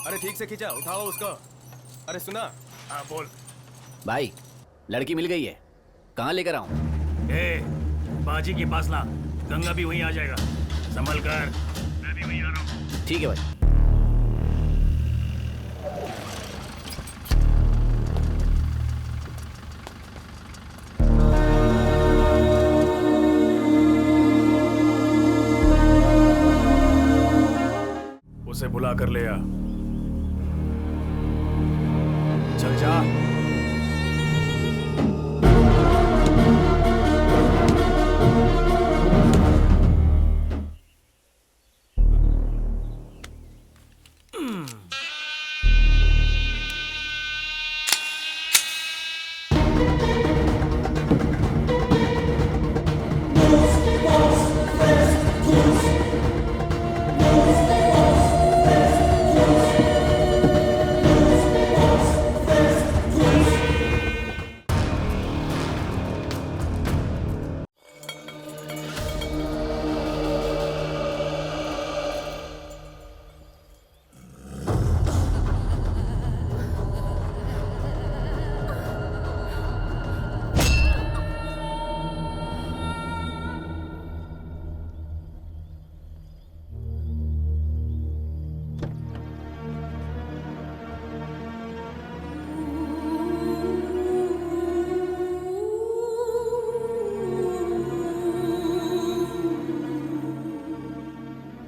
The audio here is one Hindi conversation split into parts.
अरे ठीक से खींचा, उठाओ उसको। अरे सुना। हाँ बोल। भाई लड़की मिल गई है, कहाँ लेकर आऊं? ए, बाजी के पास ला, गंगा भी वहीं आ जाएगा। संभल कर, मैं भी वहीं आ रहा हूँ। ठीक है भाई। उसे बुला कर ले आ। चल जा।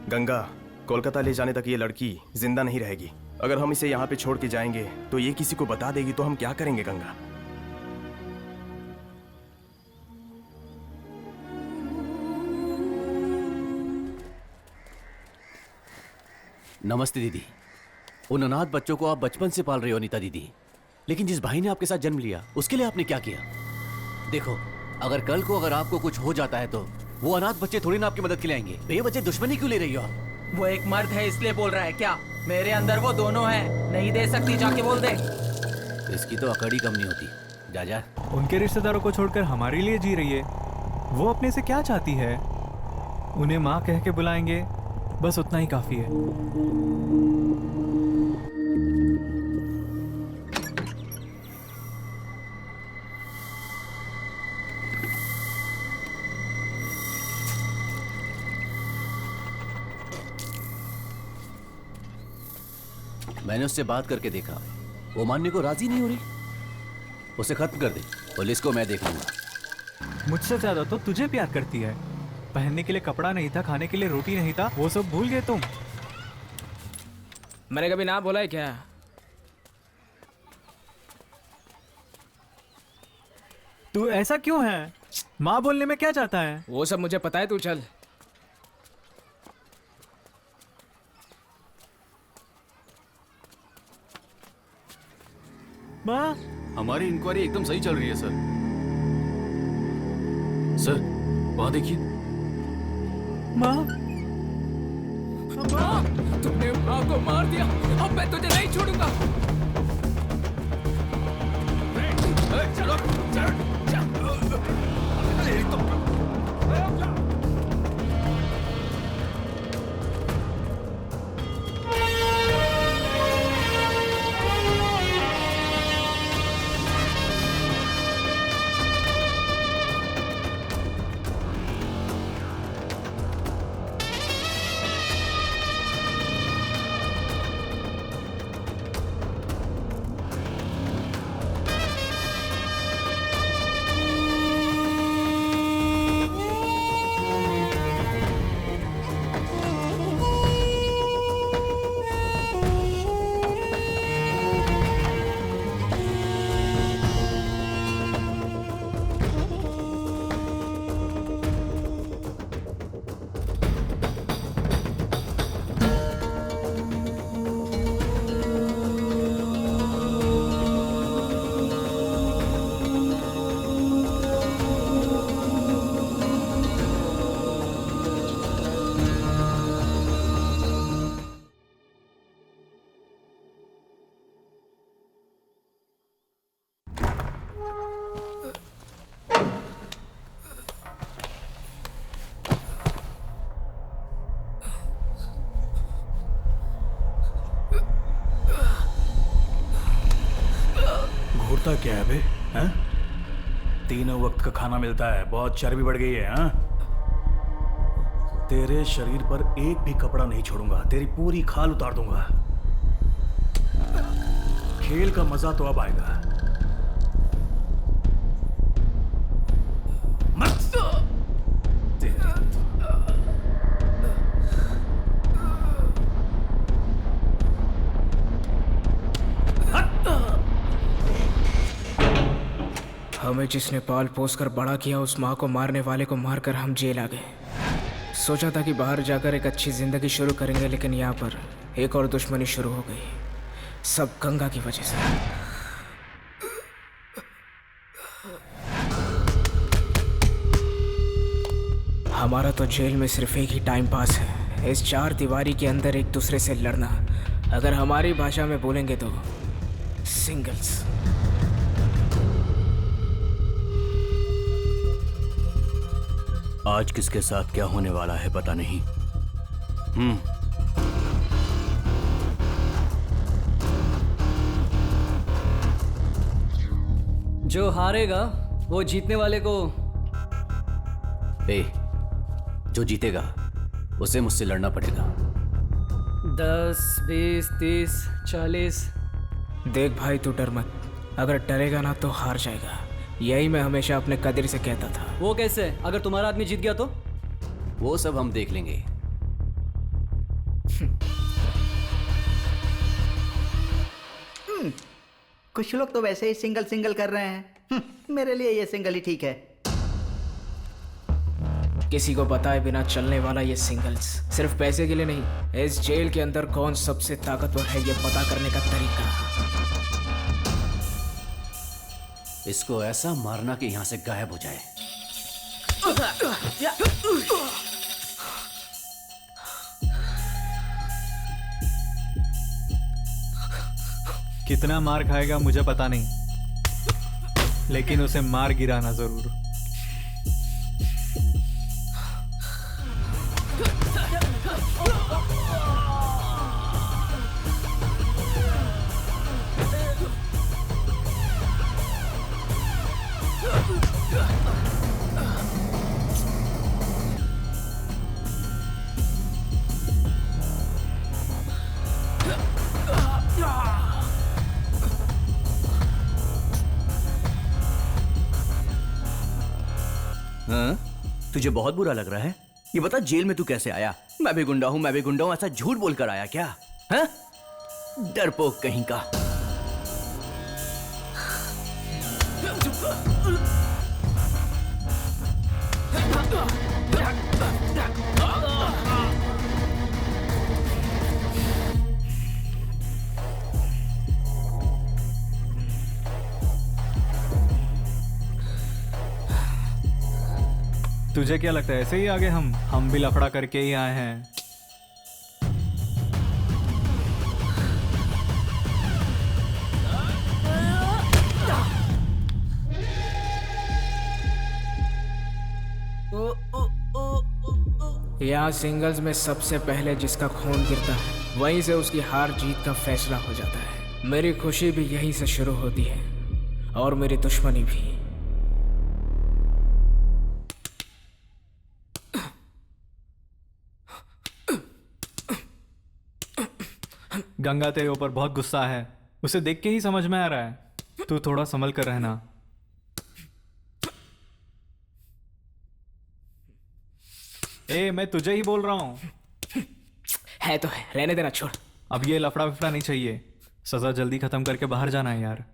गंगा, कोलकाता ले जाने तक ये लड़की जिंदा नहीं रहेगी। अगर हम इसे यहाँ पे छोड़ के जाएंगे तो ये किसी को बता देगी, तो हम क्या करेंगे गंगा? नमस्ते दीदी। उन अनाथ बच्चों को आप बचपन से पाल रहे हो अनीता दीदी, लेकिन जिस भाई ने आपके साथ जन्म लिया उसके लिए आपने क्या किया? देखो, अगर कल को अगर आपको कुछ हो जाता है तो वो अनाथ बच्चे थोड़ी ना आपकी मदद के लिए आएंगे। बेवजह दुश्मनी क्यों ले रही हो आप? वो एक मर्द है इसलिए बोल रहा है क्या? मेरे अंदर वो दोनों हैं, नहीं दे सकती, जाके बोल दे। इसकी तो अकड़ कम नहीं होती। जा जा। उनके रिश्तेदारों को छोड़कर हमारे लिए जी रही है। वो अपने से क्या चाहती है? उन्हें माँ कह के बुलाएंगे, बस उतना ही काफी है। मैंने उससे बात करके देखा, वो मानने को राजी नहीं हो रही। उसे खत्म कर दे, पुलिस को मैं देख लूंगा। मुझसे ज्यादा तो तुझे प्यार करती है। पहनने के लिए कपड़ा नहीं था, खाने के लिए रोटी नहीं था, वो सब भूल गए तुम। मैंने कभी ना बोला है क्या? तू ऐसा क्यों है? माँ बोलने में क्या चाहता है? वो सब मुझे पता है, तू चल। माँ, हमारी इंक्वायरी एकदम सही चल रही है सर। सर वहां देखिए। माँ, तुमने माँ को मार दिया, अब मैं तुझे नहीं छोड़ूंगा। चलो, होता क्या है बे? हैं? तीनों वक्त का खाना मिलता है, बहुत चर्बी बढ़ गई है। हाँ, तेरे शरीर पर एक भी कपड़ा नहीं छोड़ूंगा, तेरी पूरी खाल उतार दूंगा। खेल का मजा तो अब आएगा। हमें जिसने पाल पोस कर बड़ा किया, उस माँ को मारने वाले को मारकर हम जेल आ गए। सोचा था कि बाहर जाकर एक अच्छी जिंदगी शुरू करेंगे, लेकिन यहाँ पर एक और दुश्मनी शुरू हो गई, सब गंगा की वजह से। हमारा तो जेल में सिर्फ एक ही टाइम पास है, इस चार दीवारी के अंदर एक दूसरे से लड़ना। अगर हमारी भाषा में बोलेंगे तो सिंगल्स। आज किसके साथ क्या होने वाला है पता नहीं। जो हारेगा वो जीतने वाले को। जो जीतेगा उसे मुझसे लड़ना पड़ेगा। 10, 20, 30, 40। देख भाई, तू डर मत, अगर डरेगा ना तो हार जाएगा। यही मैं हमेशा अपने कदर से कहता था। वो कैसे? अगर तुम्हारा आदमी जीत गया तो? वो सब हम देख लेंगे। कुछ लोग तो वैसे ही सिंगल सिंगल कर रहे हैं। मेरे लिए ये सिंगल ही ठीक है। किसी को बताए बिना चलने वाला ये सिंगल्स सिर्फ पैसे के लिए नहीं, इस जेल के अंदर कौन सबसे ताकतवर है ये पता करने का तरीका। इसको ऐसा मारना कि यहां से गायब हो जाए। कितना मार खाएगा मुझे पता नहीं, लेकिन उसे मार गिराना जरूर। तुझे बहुत बुरा लग रहा है? ये बता, जेल में तू कैसे आया? मैं भी गुंडा हूं, मैं भी गुंडा हूं, ऐसा झूठ बोलकर आया क्या? हैं? डरपोक कहीं का। तुझे क्या लगता है ऐसे ही आगे हम भी लफड़ा करके ही आए हैं। यहाँ सिंगल्स में सबसे पहले जिसका खून गिरता है वहीं से उसकी हार जीत का फैसला हो जाता है। मेरी खुशी भी यहीं से शुरू होती है और मेरी दुश्मनी भी। गंगा तेरे ऊपर बहुत गुस्सा है, उसे देख के ही समझ में आ रहा है। तू थोड़ा संभल कर रहना। मैं तुझे ही बोल रहा हूं। है तो है, रहने देना, छोड़। अब ये लफड़ा विफड़ा नहीं चाहिए, सजा जल्दी खत्म करके बाहर जाना है यार।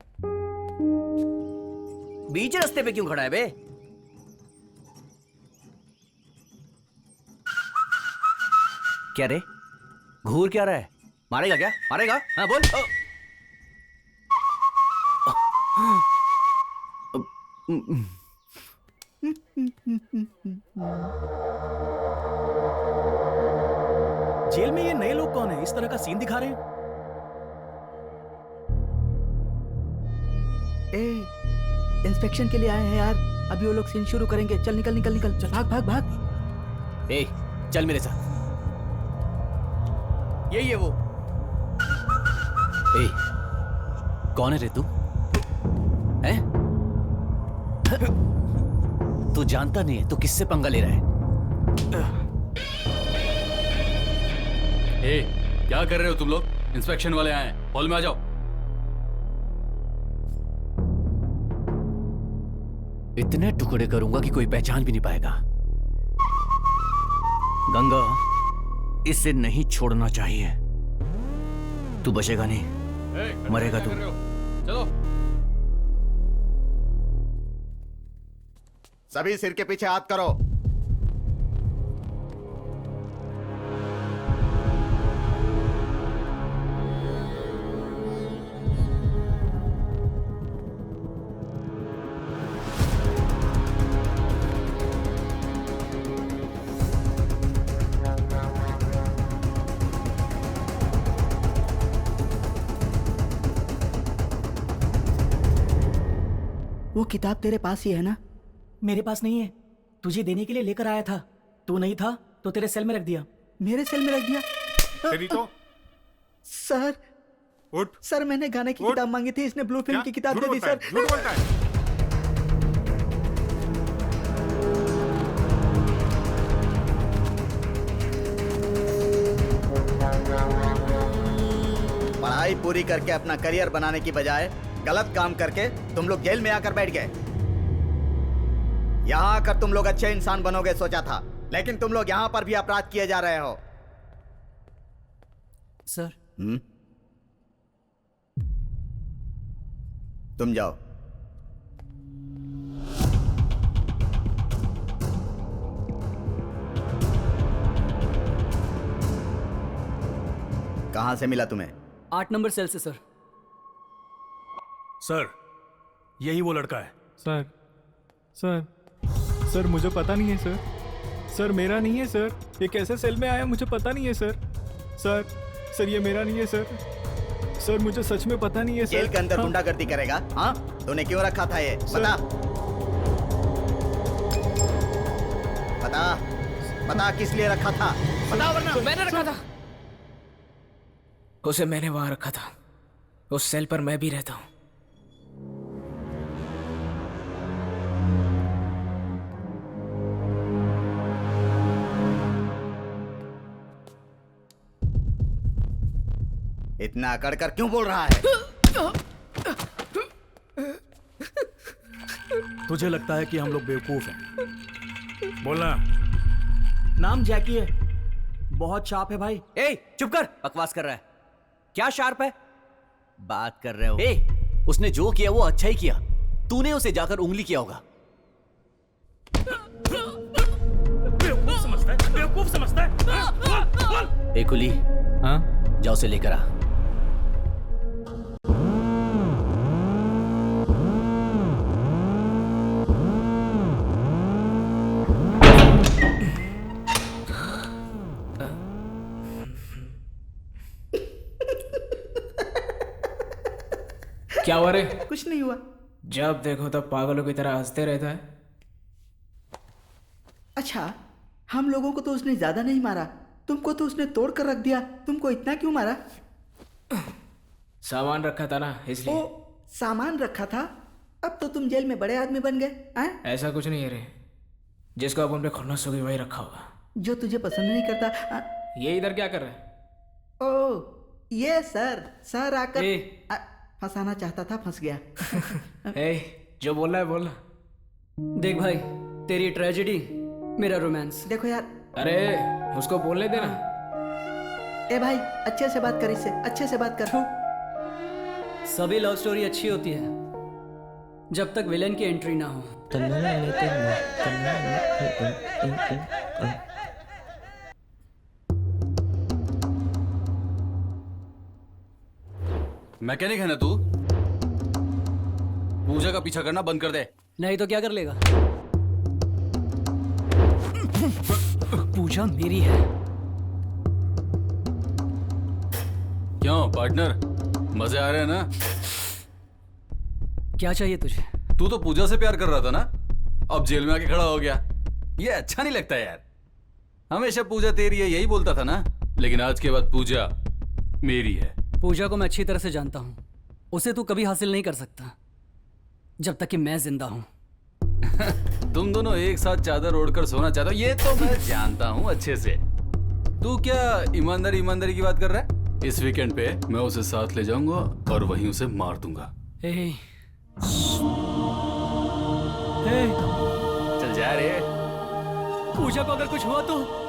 बीच रास्ते पे क्यों खड़ा है बे? क्या रे, घूर क्या रहा है? मारेगा क्या? मारेगा? हाँ बोल। जेल में ये नए लोग कौन है? इस तरह का सीन दिखा रहे हैं। इंस्पेक्शन के लिए आए हैं यार। अभी वो लोग सीन शुरू करेंगे। चल निकल निकल निकल, चल भाग भाग भाग। चल मेरे साथ। यही है वो। कौन है रे तू? हैं? तू जानता नहीं है तो किससे पंगा ले रहा है? ए, क्या कर रहे हो तुम लोग? इंस्पेक्शन वाले आए हैं, हॉल में आ जाओ। इतने टुकड़े करूंगा कि कोई पहचान भी नहीं पाएगा। गंगा, इसे नहीं छोड़ना चाहिए। तू बचेगा नहीं, ए, मरेगा क्या तू। कर रहे हो? चलो। सभी सिर के पीछे हाथ करो। वो किताब तेरे पास ही है ना? मेरे पास नहीं है, तुझे देने के लिए लेकर आया था। तू नहीं था तो तेरे सेल में रख दिया। मेरे सेल में रख दिया? तेरी तो सर, उठ। सर मैंने गाने की किताब मांगी थी, इसने ब्लू फिल्म की किताब दे दी सर। झूठ बोलता है। पढ़ाई पूरी करके अपना करियर बनाने की बजाय गलत काम करके तुम लोग जेल में आकर बैठ गए। यहाँ आकर तुम लोग अच्छे इंसान बनोगे सोचा था, लेकिन तुम लोग यहाँ पर भी अपराध किए जा रहे हो। सर, तुम जाओ। कहां से मिला तुम्हें? 8 नंबर सेल से सर। सर, यही वो लड़का है। सर सर सर मुझे पता नहीं है सर। सर मेरा नहीं है सर। ये कैसे सेल में आया मुझे पता नहीं है सर। सर सर ये मेरा नहीं है सर। सर मुझे सच में पता नहीं है सर। जेल के अंदर हाँ। गुंडागर्दी करेगा? हाँ, तूने क्यों रखा था ये? बता बता बता, किस लिए रखा था? बता वरना। मैंने रखा था। उसे मैंने वहां रखा था। उस सेल पर मैं भी रहता हूं। इतना अकड़ कर क्यों बोल रहा है? तुझे लगता है कि हम लोग बेवकूफ हैं? बोलना। नाम जैकी है, बहुत शार्प है भाई। ए, चुप कर, बकवास कर रहा है। क्या शार्प है? बात कर रहे हो? ए, उसने जो किया वो अच्छा ही किया। तूने उसे जाकर उंगली किया होगा। बेवकूफ समझता है, बेवकूफ समझता है। ए कुली, हाँ जाओ उसे लेकर आ। क्या हुआ रे? कुछ नहीं हुआ। जब देखो तब पागलों की तरह हंसते रहता है। अच्छा, हम लोगों को तो उसने ज्यादा नहीं मारा, तुमको तो उसने तोड़ कर रख दिया। तुमको इतना क्यों मारा? सामान रखा था ना, इसलिए। ओ, सामान रखा था? अब तो तुम जेल में बड़े आदमी बन गए हैं? ऐसा कुछ नहीं है रे। जिसको अब हमने खुन्नस होगी वही रखा होगा। जो तुझे पसंद नहीं करता। ये इधर क्या कर रहा है? ओ, ये सर आकर ए। फंसाना चाहता था, फंस गया। ए, जो बोलना है बोलना। देख भाई, तेरी ट्रेजेडी, मेरा रोमांस। देखो यार। अरे उसको बोलने देना। ए भाई, अच्छे से बात कर, इससे अच्छे से बात कर। सभी लव स्टोरी अच्छी होती है जब तक विलेन की एंट्री ना हो। मैकेनिक है ना तू? पूजा का पीछा करना बंद कर दे। नहीं तो क्या कर लेगा? पूजा मेरी है। क्यों पार्टनर, मजे आ रहे हैं ना? क्या चाहिए तुझे? तू तो पूजा से प्यार कर रहा था ना, अब जेल में आके खड़ा हो गया। ये अच्छा नहीं लगता यार। हमेशा पूजा तेरी है यही बोलता था ना, लेकिन आज के बाद पूजा मेरी है। पूजा को मैं अच्छी तरह से जानता हूं, उसे तू कभी हासिल नहीं कर सकता। जब तक कि मैं जिंदा हूं। तुम दोनों एक साथ चादर ओढ़कर सोना चाहते हो, ये तो मैं जानता हूँ अच्छे से। तू क्या ईमानदारी ईमानदारी की बात कर रहा है? इस वीकेंड पे मैं उसे साथ ले जाऊंगा और वहीं उसे मार दूंगा। हे चल जा रे। पूजा को अगर कुछ हुआ तो?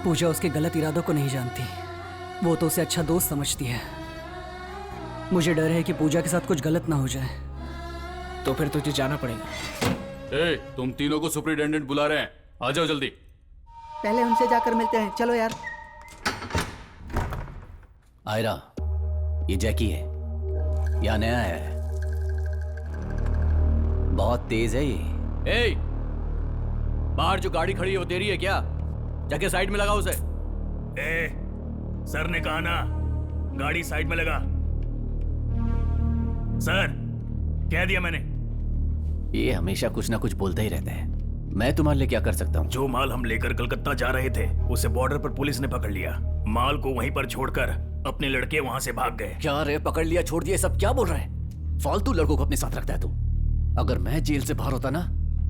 पूजा उसके गलत इरादों को नहीं जानती, वो तो उसे अच्छा दोस्त समझती है। मुझे डर है कि पूजा के साथ कुछ गलत ना हो जाए। तो फिर तुझे जाना पड़ेगा। ए, तुम तीनों को सुपरिटेंडेंट बुला रहे हैं, आ जाओ जल्दी। पहले उनसे जाकर मिलते हैं, चलो यार। आयरा, ये जैकी है, यहाँ नया है, बहुत तेज है ये। ए, बाहर जो गाड़ी खड़ी है वो तेरी है क्या? जाके साइड में लगा उसे। ए, सर ने कहा ना, गाड़ी साइड में लगा। सर, कह दिया मैंने। ये हमेशा कुछ ना कुछ बोलता ही रहता है। मैं तुम्हारे लिए क्या कर सकता हूँ? जो माल हम लेकर कलकत्ता जा रहे थे, उसे बॉर्डर पर पुलिस ने पकड़ लिया। माल को वहीं पर छोड़कर अपने लड़के वहां से भाग गए। क्या रे, पकड़ लिया छोड़ दिया, सब क्या बोल रहा है? फालतू लड़कों को अपने साथ रखता है तू। अगर मैं जेल से बाहर होता ना,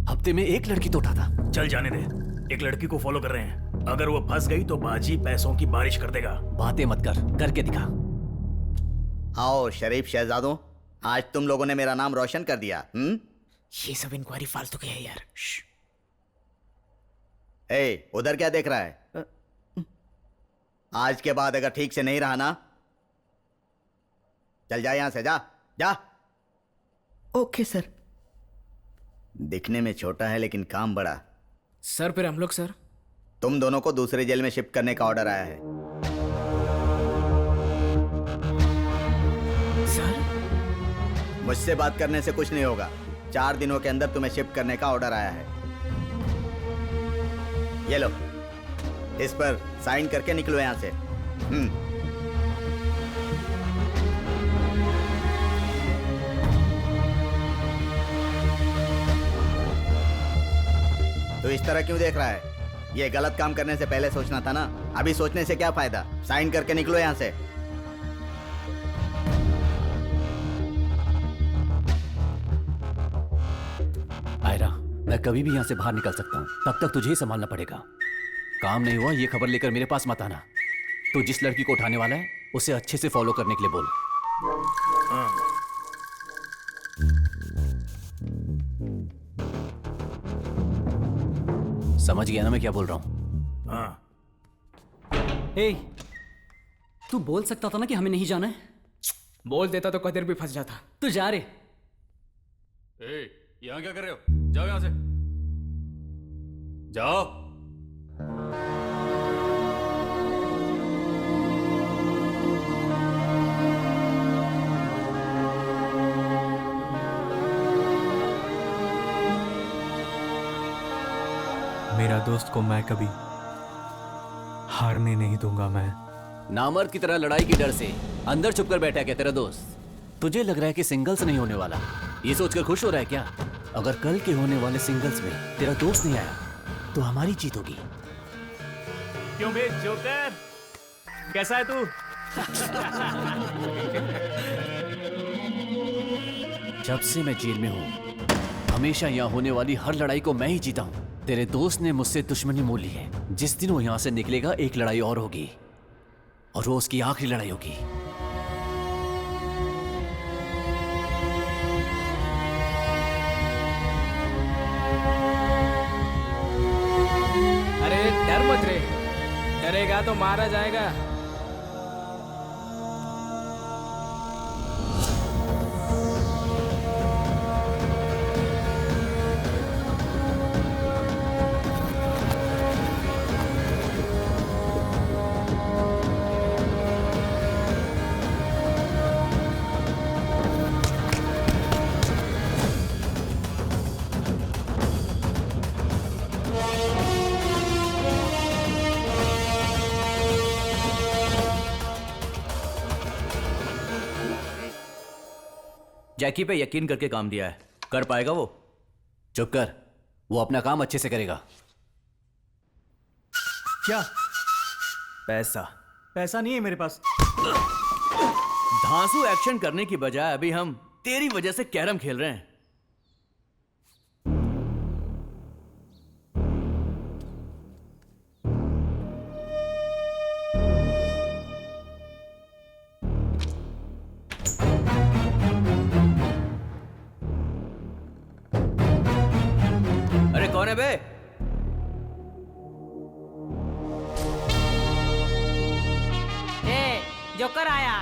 हफ्ते में एक लड़की तो उठाता। चल जाने दे, एक लड़की को फॉलो कर रहे हैं। अगर वो फंस गई तो बाजी पैसों की बारिश कर देगा। बातें मत कर, करके दिखा। आओ शरीफ शहजादों, आज तुम लोगों ने मेरा नाम रोशन कर दिया। ये सब इंक्वायरी फालतू की है यार। ए, उधर क्या देख रहा है? आज के बाद अगर ठीक से नहीं रहा ना, चल जा यहां से, जा जा। Okay sir. दिखने में छोटा है लेकिन काम बड़ा। सर फिर हम लोग सर? तुम दोनों को दूसरे जेल में शिफ्ट करने का ऑर्डर आया है। सर? मुझसे बात करने से कुछ नहीं होगा। 4 दिनों के अंदर तुम्हें शिफ्ट करने का ऑर्डर आया है। ये लो, इस पर साइन करके निकलो यहां से। तो इस तरह क्यों देख रहा है? ये गलत काम करने से पहले सोचना था ना। अभी सोचने से क्या फायदा? साइन करके निकलो यहां से। आयरा, मैं कभी भी यहाँ से बाहर निकल सकता हूँ, तब तक तुझे ही संभालना पड़ेगा। काम नहीं हुआ ये खबर लेकर मेरे पास मत आना। तो जिस लड़की को उठाने वाला है उसे अच्छे से फॉलो करने के लिए बोल। हाँ। समझ गया ना मैं क्या बोल रहा हूँ? हाँ। हे, तू बोल सकता था ना कि हमें नहीं जाना है। बोल देता तो कदर भी फंस जाता। तू जा रे। ए, यहाँ क्या कर रहे हो? जाओ यहाँ से, जाओ। मेरा दोस्त को मैं कभी हारने नहीं दूंगा। मैं नामर्द की तरह लड़ाई की डर से अंदर छुपकर बैठा है क्या तेरा दोस्त? तुझे लग रहा है कि सिंगल्स नहीं होने वाला, ये सोचकर खुश हो रहा है क्या? अगर कल के होने वाले सिंगल्स में तेरा दोस्त नहीं आया तो हमारी जीत होगी। क्यों बे जोकर, कैसा है तू? जब से मैं जेल में हूँ हमेशा यहाँ होने वाली हर लड़ाई को मैं ही जीता हूँ। तेरे दोस्त ने मुझसे दुश्मनी मोल ली है। जिस दिन वो यहाँ से निकलेगा एक लड़ाई और होगी और वो उसकी आखिरी लड़ाई होगी। अरे डर मत रे, डरेगा तो मारा जाएगा। जैकी पे यकीन करके काम दिया है, कर पाएगा वो? चुप कर, वो अपना काम अच्छे से करेगा। क्या? पैसा? पैसा नहीं है मेरे पास। धांसू एक्शन करने की बजाय अभी हम तेरी वजह से कैरम खेल रहे हैं। अरे कौन है बे? जोकर आया।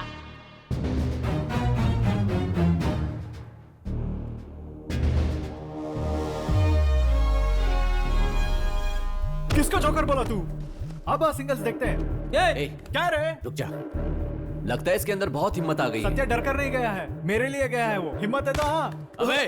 किसको जोकर बोला तू? अब सिंगल्स देखते हैं। ए, क्या रे? रुक जा। लगता है इसके अंदर बहुत हिम्मत आ गई है। सत्या डर कर नहीं गया है, मेरे लिए गया है वो। हिम्मत है तो हाँ। अबे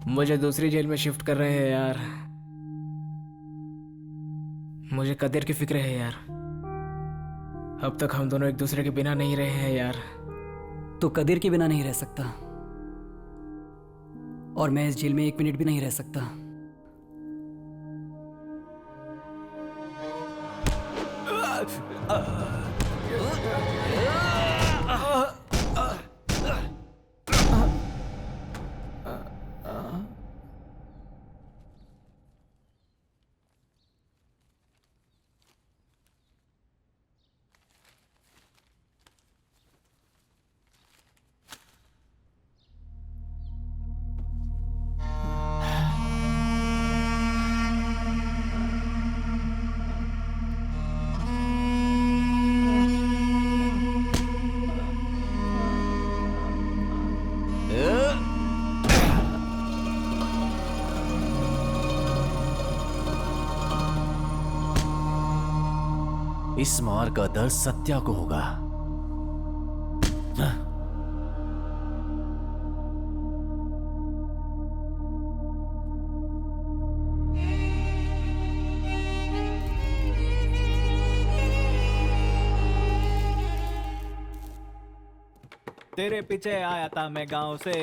मुझे दूसरी जेल में शिफ्ट कर रहे हैं यार। मुझे कदर की फिक्र है यार। अब तक हम दोनों एक दूसरे के बिना नहीं रहे हैं यार। तो कदीर के बिना नहीं रह सकता, और मैं इस जेल में 1 मिनट भी नहीं रह सकता। इस मार का दर्द सत्या को होगा। तेरे पीछे आया था मैं गांव से,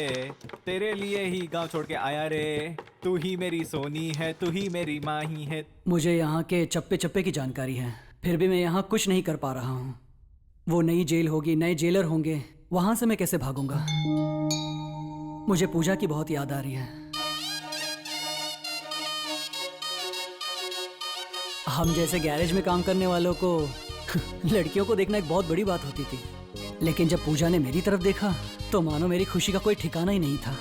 तेरे लिए ही गांव छोड़ के आया रे। तू ही मेरी सोनी है, तू ही मेरी माही है। मुझे यहाँ के चप्पे चप्पे की जानकारी है, फिर भी मैं यहाँ कुछ नहीं कर पा रहा हूँ। वो नई जेल होगी, नए जेलर होंगे, वहां से मैं कैसे भागूंगा? मुझे पूजा की बहुत याद आ रही है। हम जैसे गैरेज में काम करने वालों को लड़कियों को देखना एक बहुत बड़ी बात होती थी, लेकिन जब पूजा ने मेरी तरफ देखा तो मानो मेरी खुशी का कोई ठिकाना ही नहीं था।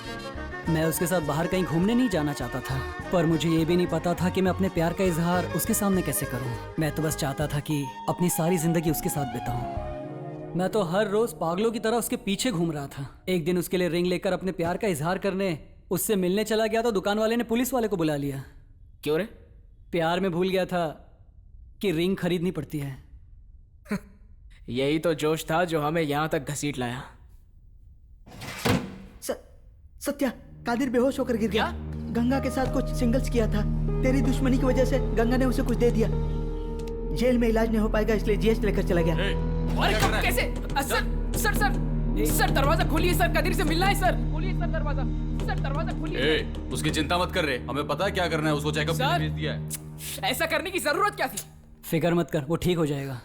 मैं उसके साथ बाहर कहीं घूमने नहीं जाना चाहता था, पर मुझे ये भी नहीं पता था कि मैं अपने प्यार का इजहार उसके सामने कैसे करूं। मैं तो बस चाहता था कि अपनी सारी जिंदगी उसके साथ बिताऊं। मैं तो हर रोज पागलों की तरह उसके पीछे घूम रहा था। एक दिन उसके लिए रिंग लेकर अपने प्यार का इजहार करने उससे मिलने चला गया तो दुकान वाले ने पुलिस वाले को बुला लिया। क्यों रे? प्यार में भूल गया था कि रिंग खरीदनी पड़ती है। यही तो जोश था जो हमें यहाँ तक घसीट लाया। सत्या, कादिर बेहोश होकर गिर गया। गंगा के साथ कुछ सिंगल्स किया था। तेरी दुश्मनी की वजह से गंगा ने उसे कुछ दे दिया। जेल में इलाज नहीं हो पाएगा, इसलिए जीएस लेकर चला गया। अरे कब कैसे? सर सर सर सर दरवाजा खोलिए सर, कदीर से मिलना है सर। खोलिए सर दरवाजा, सर दरवाजा खोलिए। उसकी चिंता मत कर रहे, हमें पता है क्या करना है। उसको चेकअप के लिए भेज दिया है। ऐसा करने की जरूरत क्या थी? फिक्र मत कर, वो ठीक हो जाएगा।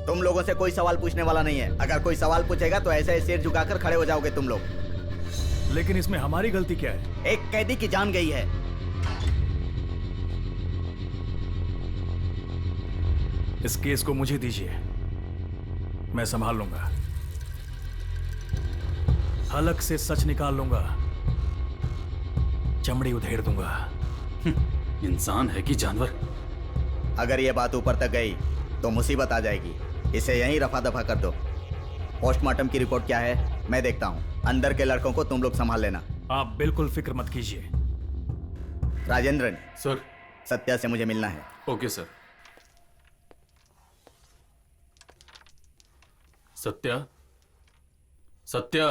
तुम लोगों से कोई सवाल पूछने वाला नहीं है। अगर कोई सवाल पूछेगा तो ऐसे सिर झुकाकर खड़े हो जाओगे तुम लोग। लेकिन इसमें हमारी गलती क्या है? एक कैदी की जान गई है। इस केस को मुझे दीजिए, मैं संभाल लूंगा। हलक से सच निकाल लूंगा, चमड़ी उधेड़ दूंगा। इंसान है कि जानवर? अगर ये बात ऊपर तक गई तो मुसीबत आ जाएगी। इसे यहीं रफा दफा कर दो। पोस्टमार्टम की रिपोर्ट क्या है मैं देखता हूँ। अंदर के लड़कों को तुम लोग संभाल लेना। आप बिल्कुल फिक्र मत कीजिए। राजेंद्रन सर। सत्या से मुझे मिलना है। Okay sir. सत्या, सत्या।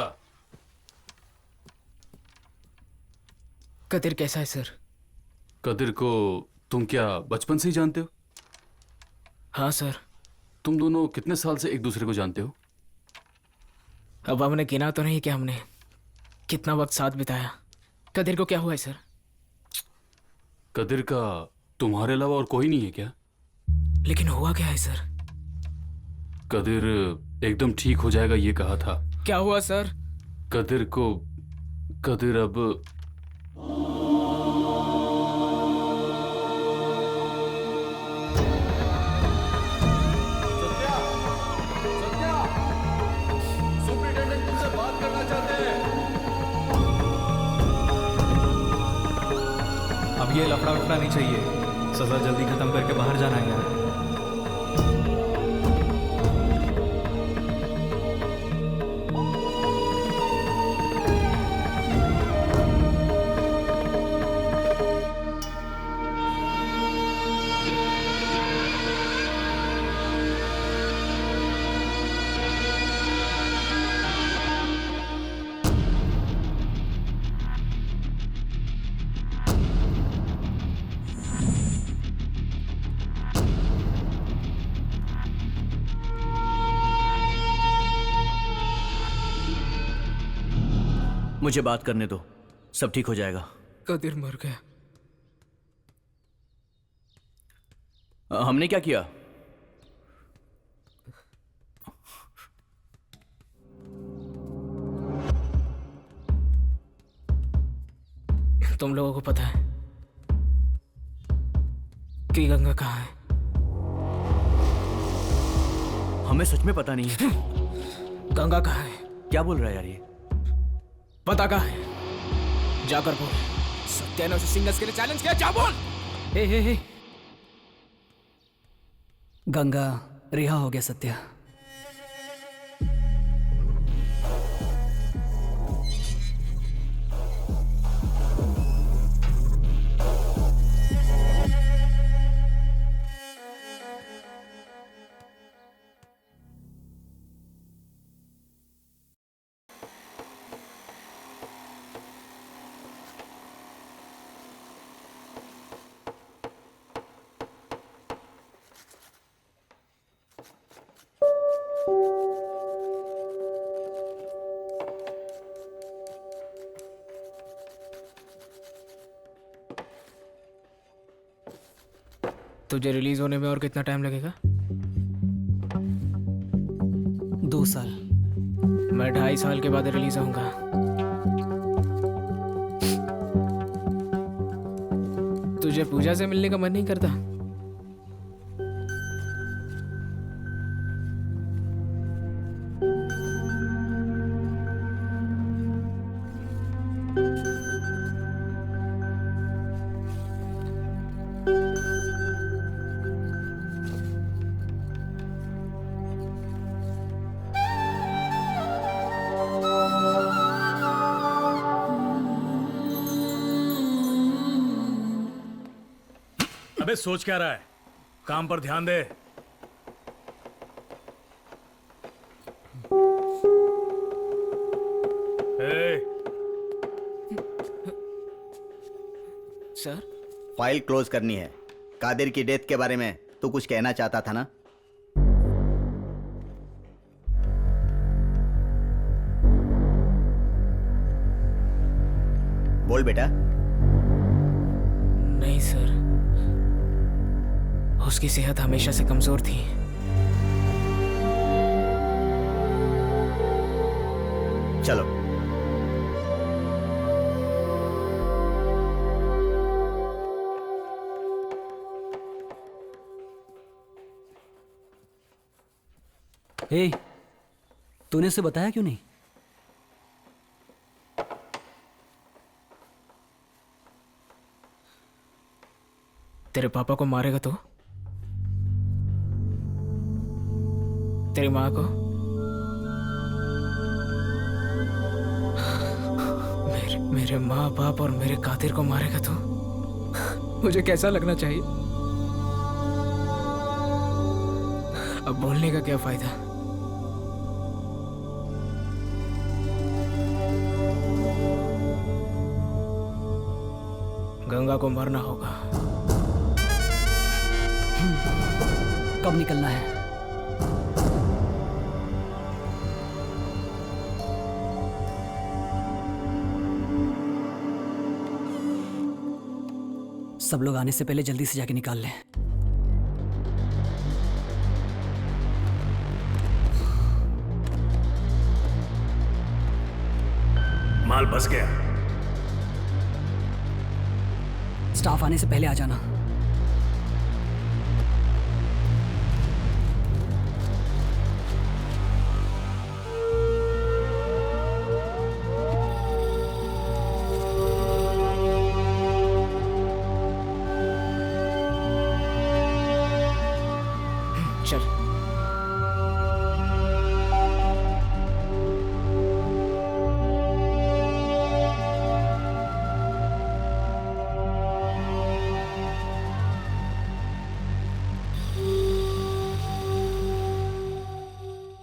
कदीर कैसा है सर? कदीर को तुम क्या बचपन से ही जानते हो? हाँ सर। तुम दोनों कितने साल से एक दूसरे को जानते हो? अब हमने गिना तो नहीं कि हमने कितना वक्त साथ बिताया। कदीर को क्या हुआ है सर? कदीर का तुम्हारे अलावा और कोई नहीं है क्या? लेकिन हुआ क्या है सर? कदीर एकदम ठीक हो जाएगा ये कहा था। क्या हुआ सर? कदीर अब अब ये लफड़ा वफड़ा नहीं चाहिए। सजा जल्दी खत्म करके बाहर जाना है यार। मुझे बात करने दो, सब ठीक हो जाएगा। कदीर मर गया। हमने क्या किया? तुम लोगों को पता है कि गंगा कहाँ है? हमें सच में पता नहीं है। गंगा कहाँ है? क्या बोल रहा है यार ये? पता कहाँ है? जाकर बोल। सत्या ने उसे सिंगल्स के लिए चैलेंज किया। जा बोल। हे। गंगा रिहा हो गया सत्या। तुझे रिलीज होने में और कितना टाइम लगेगा? 2 साल। मैं 2.5 साल के बाद रिलीज होऊंगा। तुझे पूजा से मिलने का मन नहीं करता? अबे सोच क्या रहा है? काम पर ध्यान दे। सर, फाइल क्लोज करनी है। कादिर की डेथ के बारे में तू कुछ कहना चाहता था ना? बोल बेटा। नहीं सर, उसकी सेहत हमेशा से कमजोर थी। चलो। हे, तूने उसे बताया क्यों नहीं? तेरे पापा को मारेगा तो? तेरी माँ को? मेरे माँ बाप और मेरे कातिल को मारेगा तो? मुझे कैसा लगना चाहिए? अब बोलने का क्या फायदा? गंगा को मरना होगा। कब निकलना है? सब लोग आने से पहले जल्दी से जाके निकाल लें। माल बस गया। स्टाफ आने से पहले आ जाना। चल।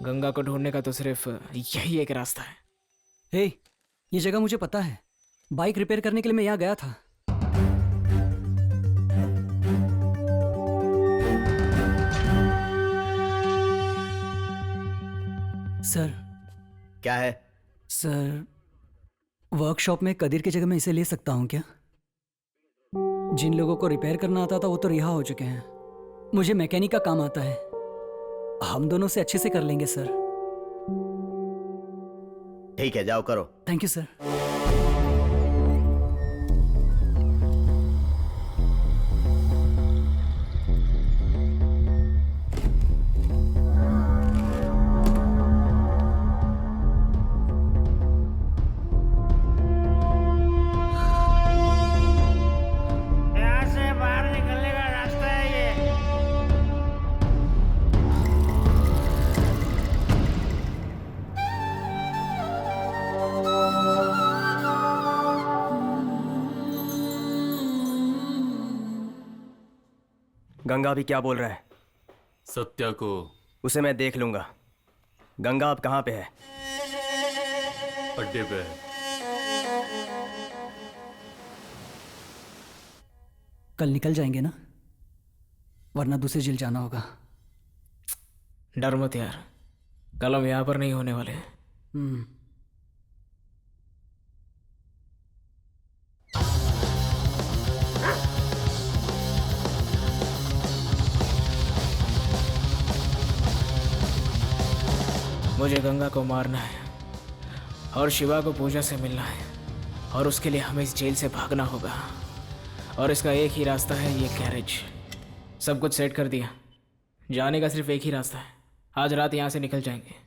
गंगा को ढूंढने का तो सिर्फ यही एक रास्ता है। हे, ये जगह मुझे पता है। बाइक रिपेयर करने के लिए मैं यहाँ गया था। सर। क्या है? सर, वर्कशॉप में कदीर की जगह मैं इसे ले सकता हूँ क्या? जिन लोगों को रिपेयर करना आता था वो तो रिहा हो चुके हैं। मुझे मैकेनिक का काम आता है। हम दोनों से अच्छे से कर लेंगे सर। ठीक है, जाओ करो। Thank you sir. यहाँ से बाहर निकलने का रास्ता है ये। गंगा अभी क्या बोल रहा है? सत्या को उसे मैं देख लूंगा। गंगा अब कहाँ पे है? अड्डे पे है। कल निकल जाएंगे ना, वरना दूसरे जेल जाना होगा। डर मत यार, कल हम यहाँ पर नहीं होने वाले। मुझे गंगा को मारना है और शिवा को पूजा से मिलना है, और उसके लिए हमें इस जेल से भागना होगा। और इसका एक ही रास्ता है, ये गैरेज। सब कुछ सेट कर दिया, जाने का सिर्फ एक ही रास्ता है। आज रात यहाँ से निकल जाएंगे।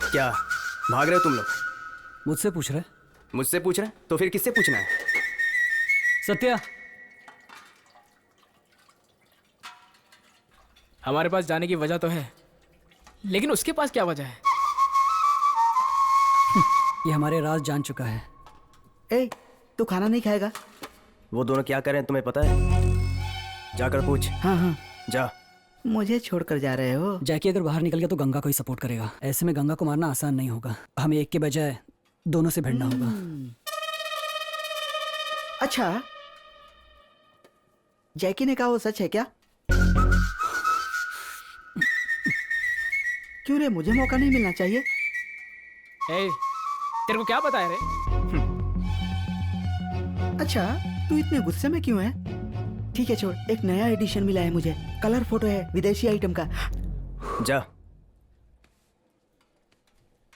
क्या भाग रहे हो तुम लोग? मुझसे पूछ रहे? मुझसे पूछ रहे? तो फिर किससे पूछना है? सत्या, हमारे पास जाने की वजह तो है, लेकिन उसके पास क्या वजह है? ये हमारे राज जान चुका है। ए, तू खाना नहीं खाएगा? वो दोनों क्या कर रहे हैं तुम्हें पता है? जाकर पूछ। हाँ हाँ, जा। मुझे छोड़कर जा रहे हो? जैकी अगर बाहर निकल गया तो गंगा को ही सपोर्ट करेगा। ऐसे में गंगा को मारना आसान नहीं होगा। हमें एक के बजाय दोनों से भिड़ना होगा। अच्छा, जैकी ने कहा वो सच है क्या? क्यों रे, मुझे मौका नहीं मिलना चाहिए? ए, तेरे को क्या पता है रे? अच्छा, तू इतने गुस्से में क्यों है? ठीक है छोड़, एक नया एडिशन मिला है मुझे। कलर फोटो है, विदेशी आइटम का। जा।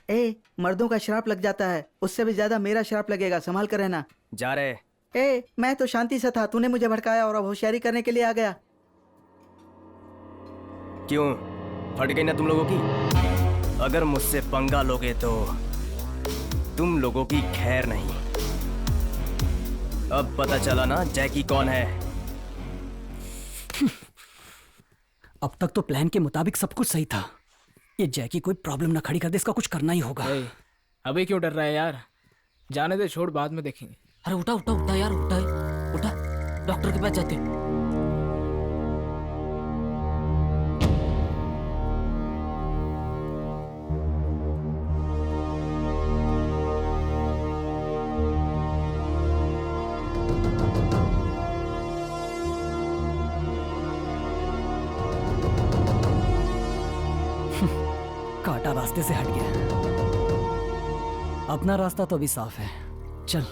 ए, मर्दों का श्राप लग जाता है, उससे भी ज्यादा मेरा श्राप लगेगा, संभाल कर रहना। जा रहे। ए, मैं तो शांति से था, तूने मुझे भड़काया और अब होशियारी करने के लिए आ गया। क्यों, फट गई ना तुम लोगों की? अगर मुझसे पंगा लोगे तो तुम लोगों की खैर नहीं। अब पता चला ना जैकी कौन है? अब तक तो प्लान के मुताबिक सब कुछ सही था। ये जैकी कोई प्रॉब्लम ना खड़ी कर दे, इसका कुछ करना ही होगा। अभी क्यों डर रहा है यार? जाने दे, छोड़, बाद में देखेंगे। अरे उठा उठा उठा यार, उठा उठा, डॉक्टर के पास जाते हैं। कांटा रास्ते से हट गया, अपना रास्ता तो अभी साफ है। चल।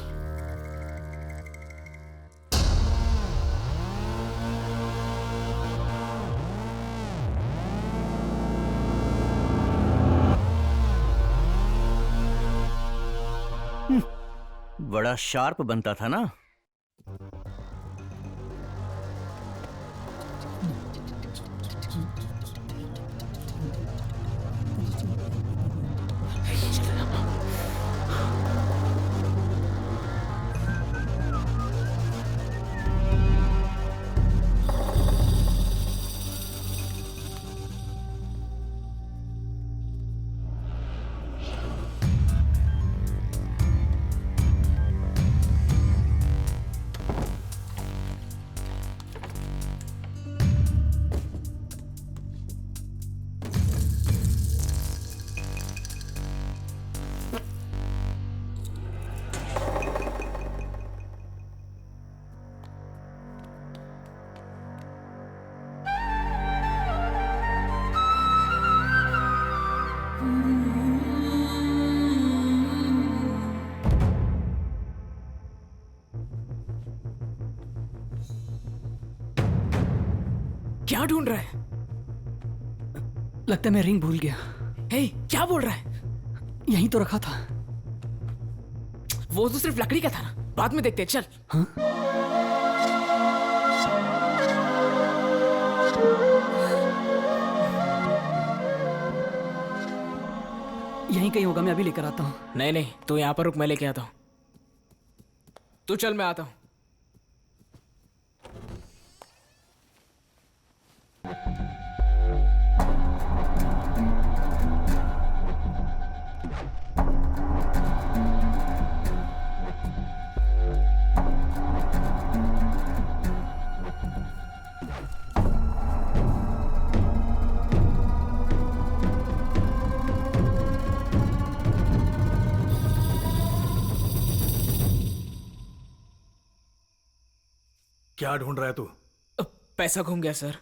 बड़ा शार्प बनता था ना। क्या ढूंढ रहा है? लगता है मैं रिंग भूल गया। हे, क्या बोल रहा है? यहीं तो रखा था। वो तो सिर्फ लकड़ी का था ना, बाद में देखते हैं, चल। हाँ? यहीं कहीं होगा, मैं अभी लेकर आता हूँ। नहीं नहीं, तू यहाँ पर रुक, मैं लेके आता हूँ। तू चल, मैं आता हूँ। क्या ढूंढ रहा है तू? पैसा घूम गया सर,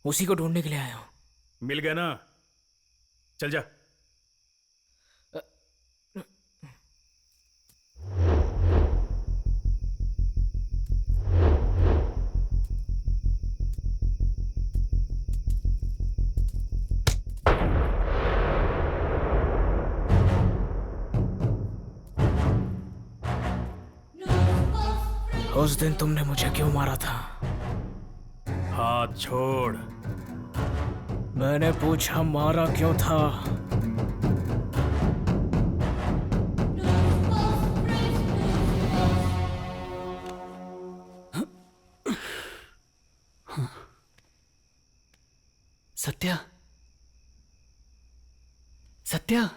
उसी को ढूंढने के लिए आया हूं। मिल गया ना? चल जा। उस दिन तुमने मुझे क्यों मारा था? हाथ छोड़। मैंने पूछा मारा क्यों था? सत्या, सत्या,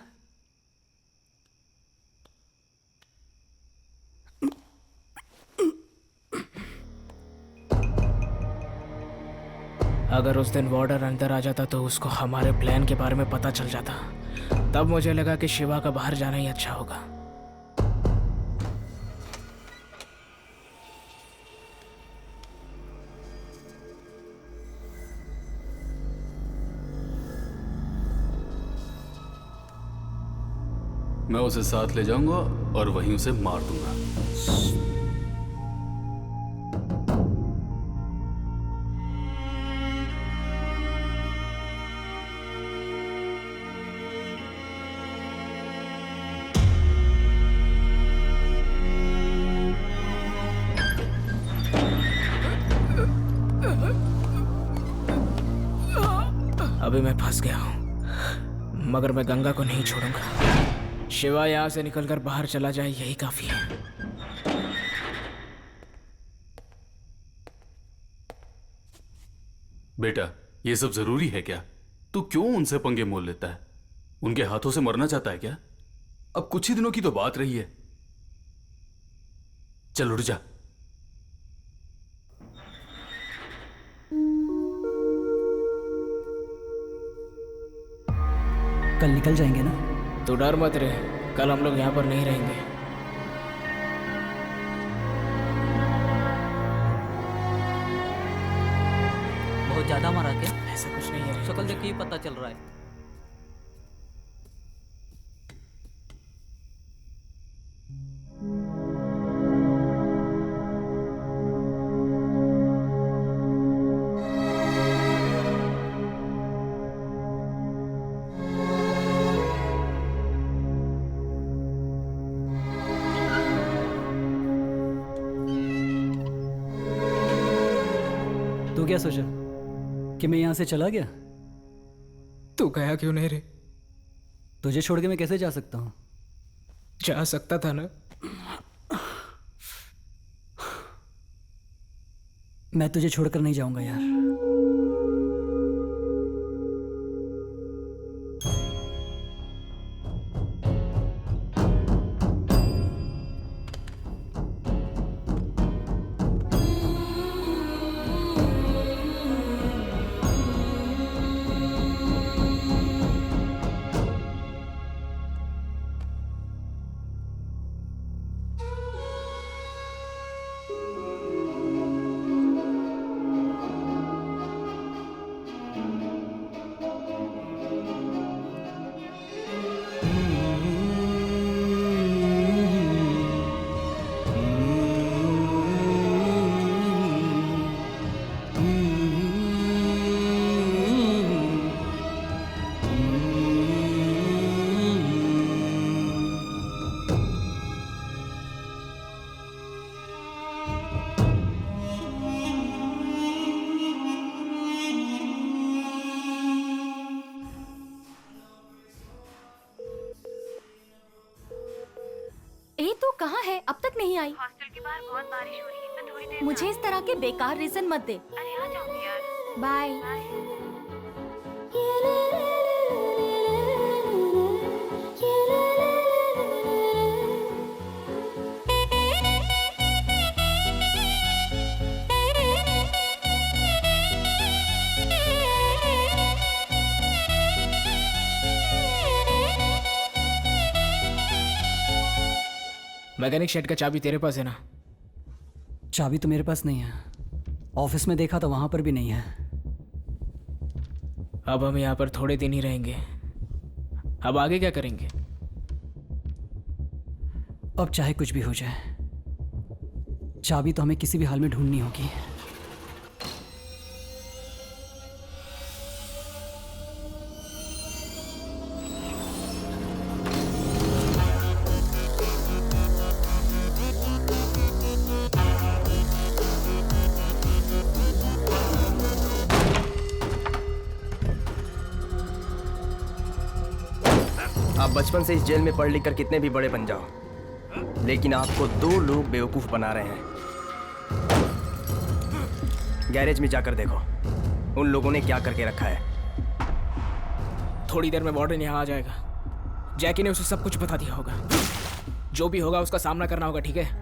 अगर उस दिन वार्डर अंदर आ जाता तो उसको हमारे प्लान के बारे में पता चल जाता। तब मुझे लगा कि शिवा का बाहर जाना ही अच्छा होगा। मैं उसे साथ ले जाऊंगा और वहीं उसे मार दूंगा। अभी मैं फंस गया हूँ, मगर मैं गंगा को नहीं छोड़ूंगा। शिवा यहाँ से निकलकर बाहर चला जाए, यही काफी है। बेटा, ये सब जरूरी है क्या? तू क्यों उनसे पंगे मोल लेता है? उनके हाथों से मरना चाहता है क्या? अब कुछ ही दिनों की तो बात रही है। चल उठ जा। कल निकल जाएंगे ना? तू डर मत रहे, कल हम लोग यहाँ पर नहीं रहेंगे। बहुत ज्यादा मारा क्या? ऐसा कुछ नहीं है। शक्ल देख के ही पता चल रहा है। तू क्या सोचा कि मैं यहाँ से चला गया? तू गया क्यों नहीं रे? तुझे छोड़ के मैं कैसे जा सकता हूँ? जा सकता था ना। मैं तुझे छोड़कर नहीं जाऊंगा यार। कहाँ है? अब तक नहीं आई। हॉस्टल के बाहर बहुत बारिश हो रही है, तो थोड़ी देर मुझे इस तरह के बेकार रीजन मत दे। अरे आ जाऊंगी यार। बाय। मैकेनिक शेड का चाबी तेरे पास है ना? चाबी तो मेरे पास नहीं है। ऑफिस में देखा तो वहां पर भी नहीं है। अब हम यहाँ पर थोड़े दिन ही रहेंगे। अब आगे क्या करेंगे? अब चाहे कुछ भी हो जाए, चाबी तो हमें किसी भी हाल में ढूंढनी होगी। आप बचपन से इस जेल में पढ़ लिख कर कितने भी बड़े बन जाओ, लेकिन आपको दो लोग बेवकूफ बना रहे हैं। गैरेज में जाकर देखो उन लोगों ने क्या करके रखा है। थोड़ी देर में वार्डन यहाँ आ जाएगा। जैकी ने उसे सब कुछ बता दिया होगा। जो भी होगा उसका सामना करना होगा, ठीक है?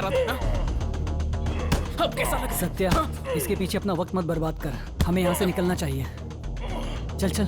रहा था ना? अब कैसा लगा? सत्या, इसके पीछे अपना वक्त मत बर्बाद कर। हमें यहाँ से निकलना चाहिए। चल चल।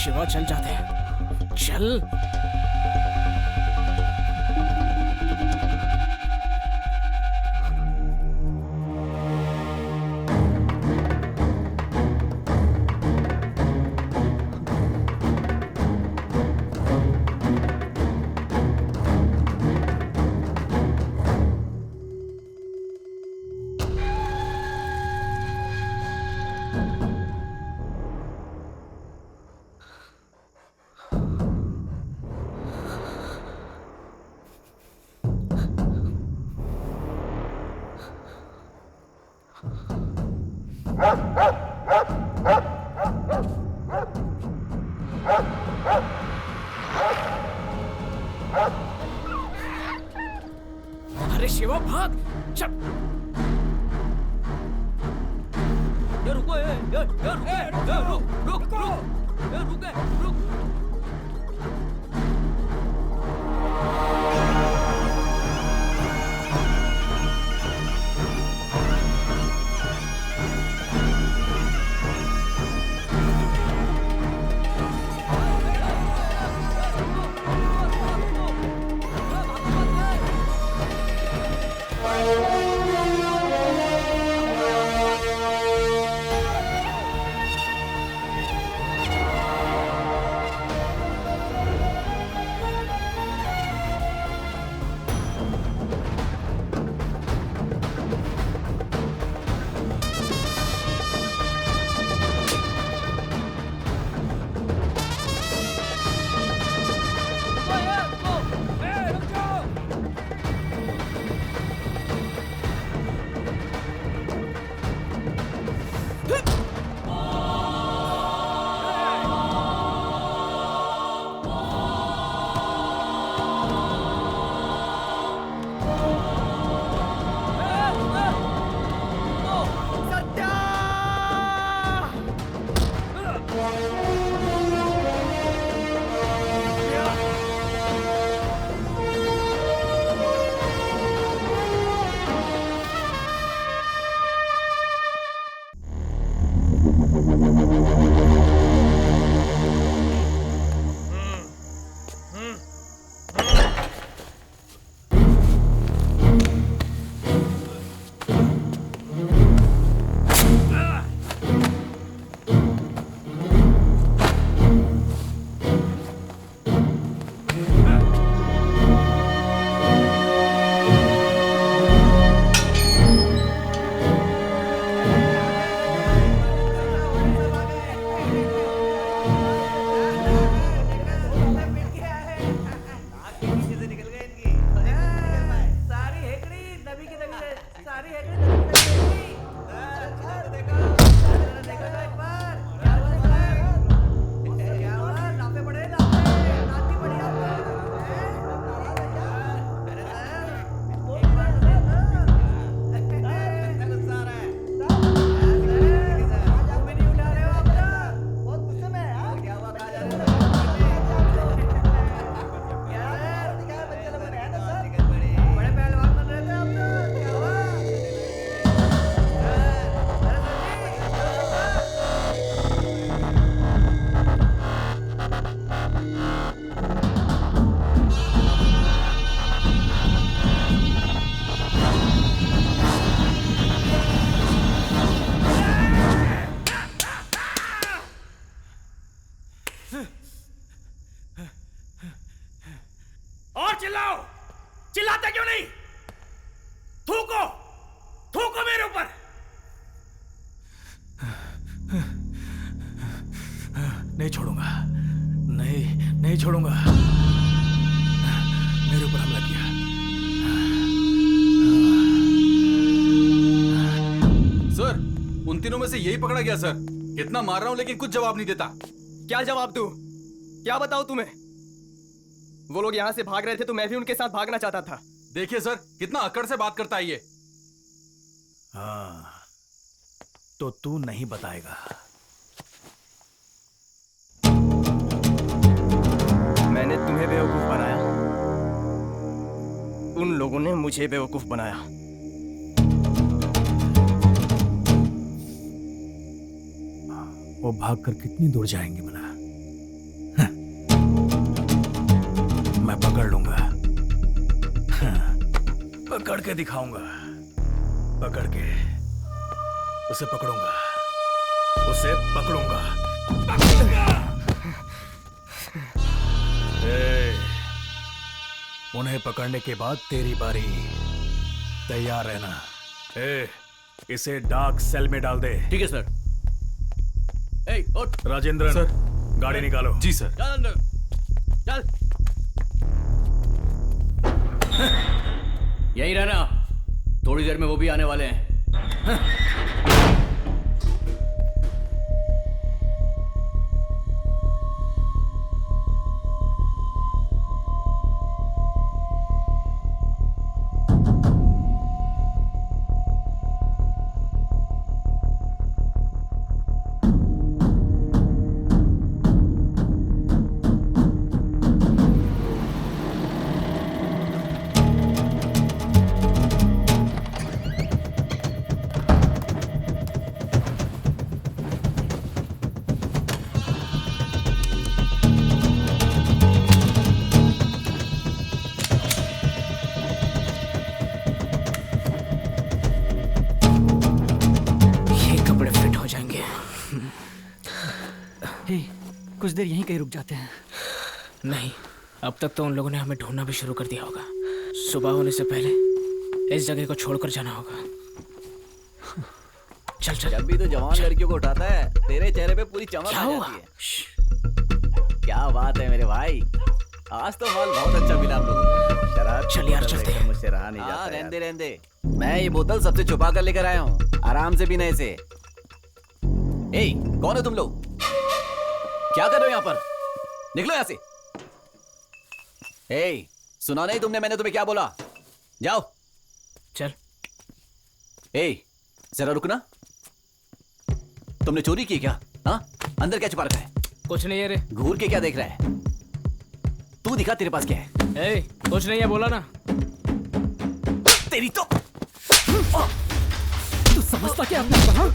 शिवा चल जाते हैं, चल। अरे शिवा भाग, चल। ये रुको, ये रुक, रुक। चिल्लाते क्यों नहीं? थूको, थूको मेरे ऊपर। नहीं छोड़ूंगा, नहीं छोड़ूंगा। मेरे ऊपर हमला किया। सर, उन तीनों में से यही पकड़ा गया सर। कितना मार रहा हूं लेकिन कुछ जवाब नहीं देता। क्या जवाब दूं? क्या बताऊं तुम्हें? वो लोग यहाँ से भाग रहे थे तो मैं भी उनके साथ भागना चाहता था। देखिए सर, कितना अकड़ से बात करता है ये। हाँ, तो तू नहीं बताएगा। मैंने तुम्हें बेवकूफ बनाया, उन लोगों ने मुझे बेवकूफ बनाया। वो भागकर कितनी दूर जाएंगे भला? मैं पकड़ लूंगा, पकड़ के दिखाऊंगा, पकड़ के उसे पकड़ूंगा, उसे पकड़ूंगा। उन्हें पकड़ने के बाद तेरी बारी। तैयार रहना। इसे डार्क सेल में डाल दे। ठीक है सर। उठ। राजेंद्रन सर, गाड़ी निकालो। जी सर। चल अंदर, चल। यहीं रहना, थोड़ी देर में वो भी आने वाले हैं। कुछ देर यहीं कहीं रुक जाते हैं। नहीं, अब तक तो उन लोगों ने हमें ढूंढना भी शुरू कर दिया होगा। सुबह होने से पहले इस जगह को छोड़कर जाना होगा। चल चल। जब भी तो जवान लड़कियों को उठाता है तेरे चेहरे पे पूरी चमक आ जाती है। क्या बात है मेरे भाई, आज तो माल बहुत अच्छा मिला आप लोगों को। शराब चल यार, चलते हैं। मुझसे रहा नहीं जाता। रहने रहने, मैं ये बोतल सबसे छुपा कर लेकर आया हूँ, आराम से पीना इसे। ए, कौन है तुम लोग? क्या कर रहे हो यहाँ पर? निकलो यहाँ से। ए, सुना नहीं तुमने मैंने तुम्हें क्या बोला? जाओ। चल। ए, जरा रुकना। तुमने चोरी की क्या? हाँ, अंदर क्या छुपा रखा है? कुछ नहीं है रे। घूर के क्या देख रहा है? तू दिखा तेरे पास क्या है? ए, कुछ नहीं है, बोला ना। तेरी तो तू समझता क्या अपने आप?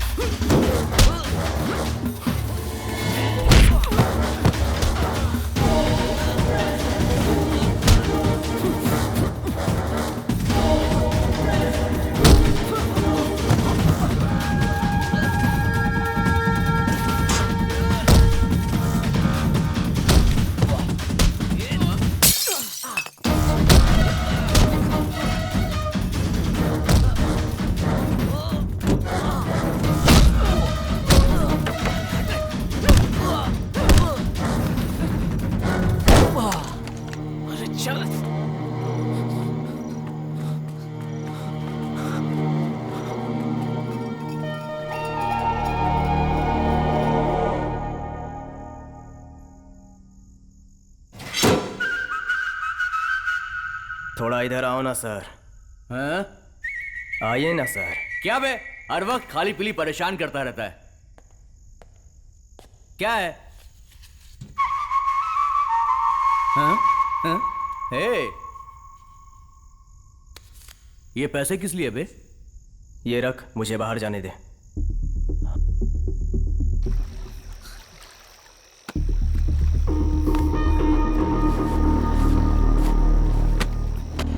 थोड़ा इधर आओ ना सर। हाँ? आइए ना सर। क्या बे, हर वक्त खाली पीली परेशान करता रहता है। क्या है? हाँ? हाँ? हे, ये पैसे किस लिए बे? ये रख, मुझे बाहर जाने दे।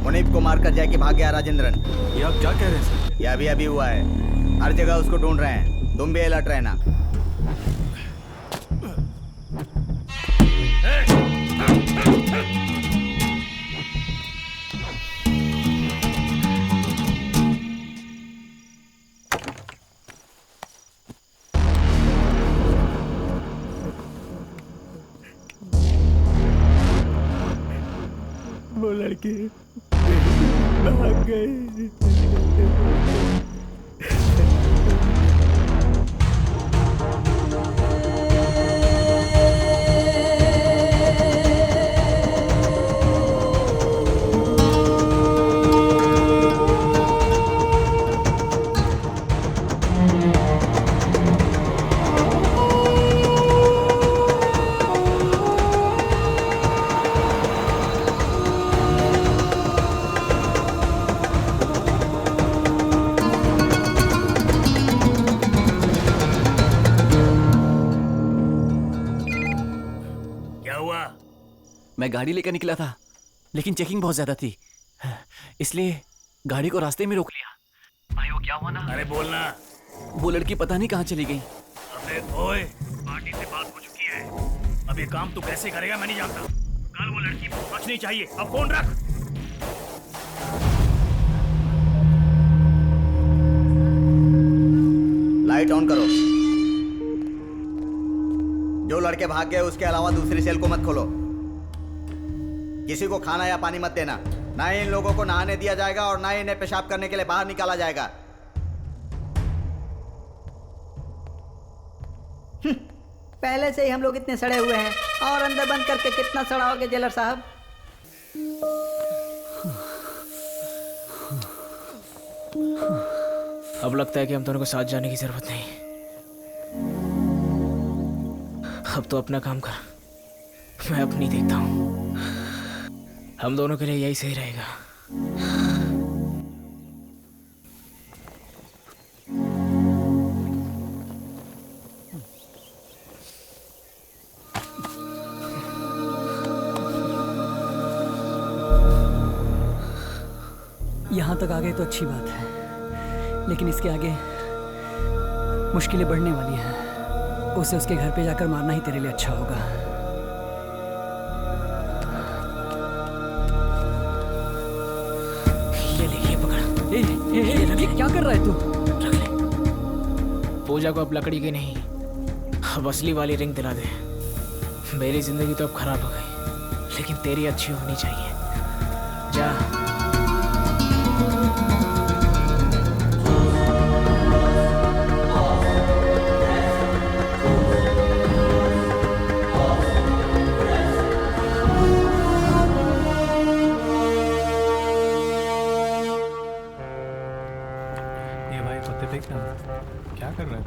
मुनीब को मारकर जाके भाग गया राजेंद्रन। ये आप क्या कह रहे हैं सर? ये अभी हुआ है, हर जगह उसको ढूंढ रहे हैं, तुम भी अलर्ट रहना। के भाग गए। मैं गाड़ी लेकर निकला था, लेकिन चेकिंग बहुत ज्यादा थी, इसलिए गाड़ी को रास्ते में रोक लिया। भाई वो क्या हुआ ना? अरे बोलना। वो लड़की पता नहीं कहाँ चली गई। अबे ओए, पार्टी से बात हो चुकी है। अब ये काम तू कैसे करेगा मैं नहीं जानता। कल वो लड़की पहुंचनी चाहिए। अब फोन रख। लाइट ऑन करो। जो लड़के भाग गए उसके अलावा दूसरी सेल को मत खोलो। किसी को खाना या पानी मत देना। ना ही इन लोगों को नहाने दिया जाएगा और ना ही इन्हें पेशाब करने के लिए बाहर निकाला जाएगा। पहले से ही हम लोग इतने सड़े हुए हैं और अंदर बंद करके कितना सड़ाओगे जेलर साहब? अब लगता है कि हम दोनों को साथ जाने की जरूरत नहीं। अब तो अपना काम कर, मैं अपनी देखता हूँ। हम दोनों के लिए यही सही रहेगा। यहाँ तक आ गए तो अच्छी बात है, लेकिन इसके आगे मुश्किलें बढ़ने वाली हैं। उसे उसके घर पे जाकर मारना ही तेरे लिए अच्छा होगा। ये क्या कर रहा है तू? रख ले। पूजा को अब लकड़ी की नहीं, अब असली वाली रिंग दिला दे। मेरी जिंदगी तो अब खराब हो गई, लेकिन तेरी अच्छी होनी चाहिए। जा। क्या कर रहा है?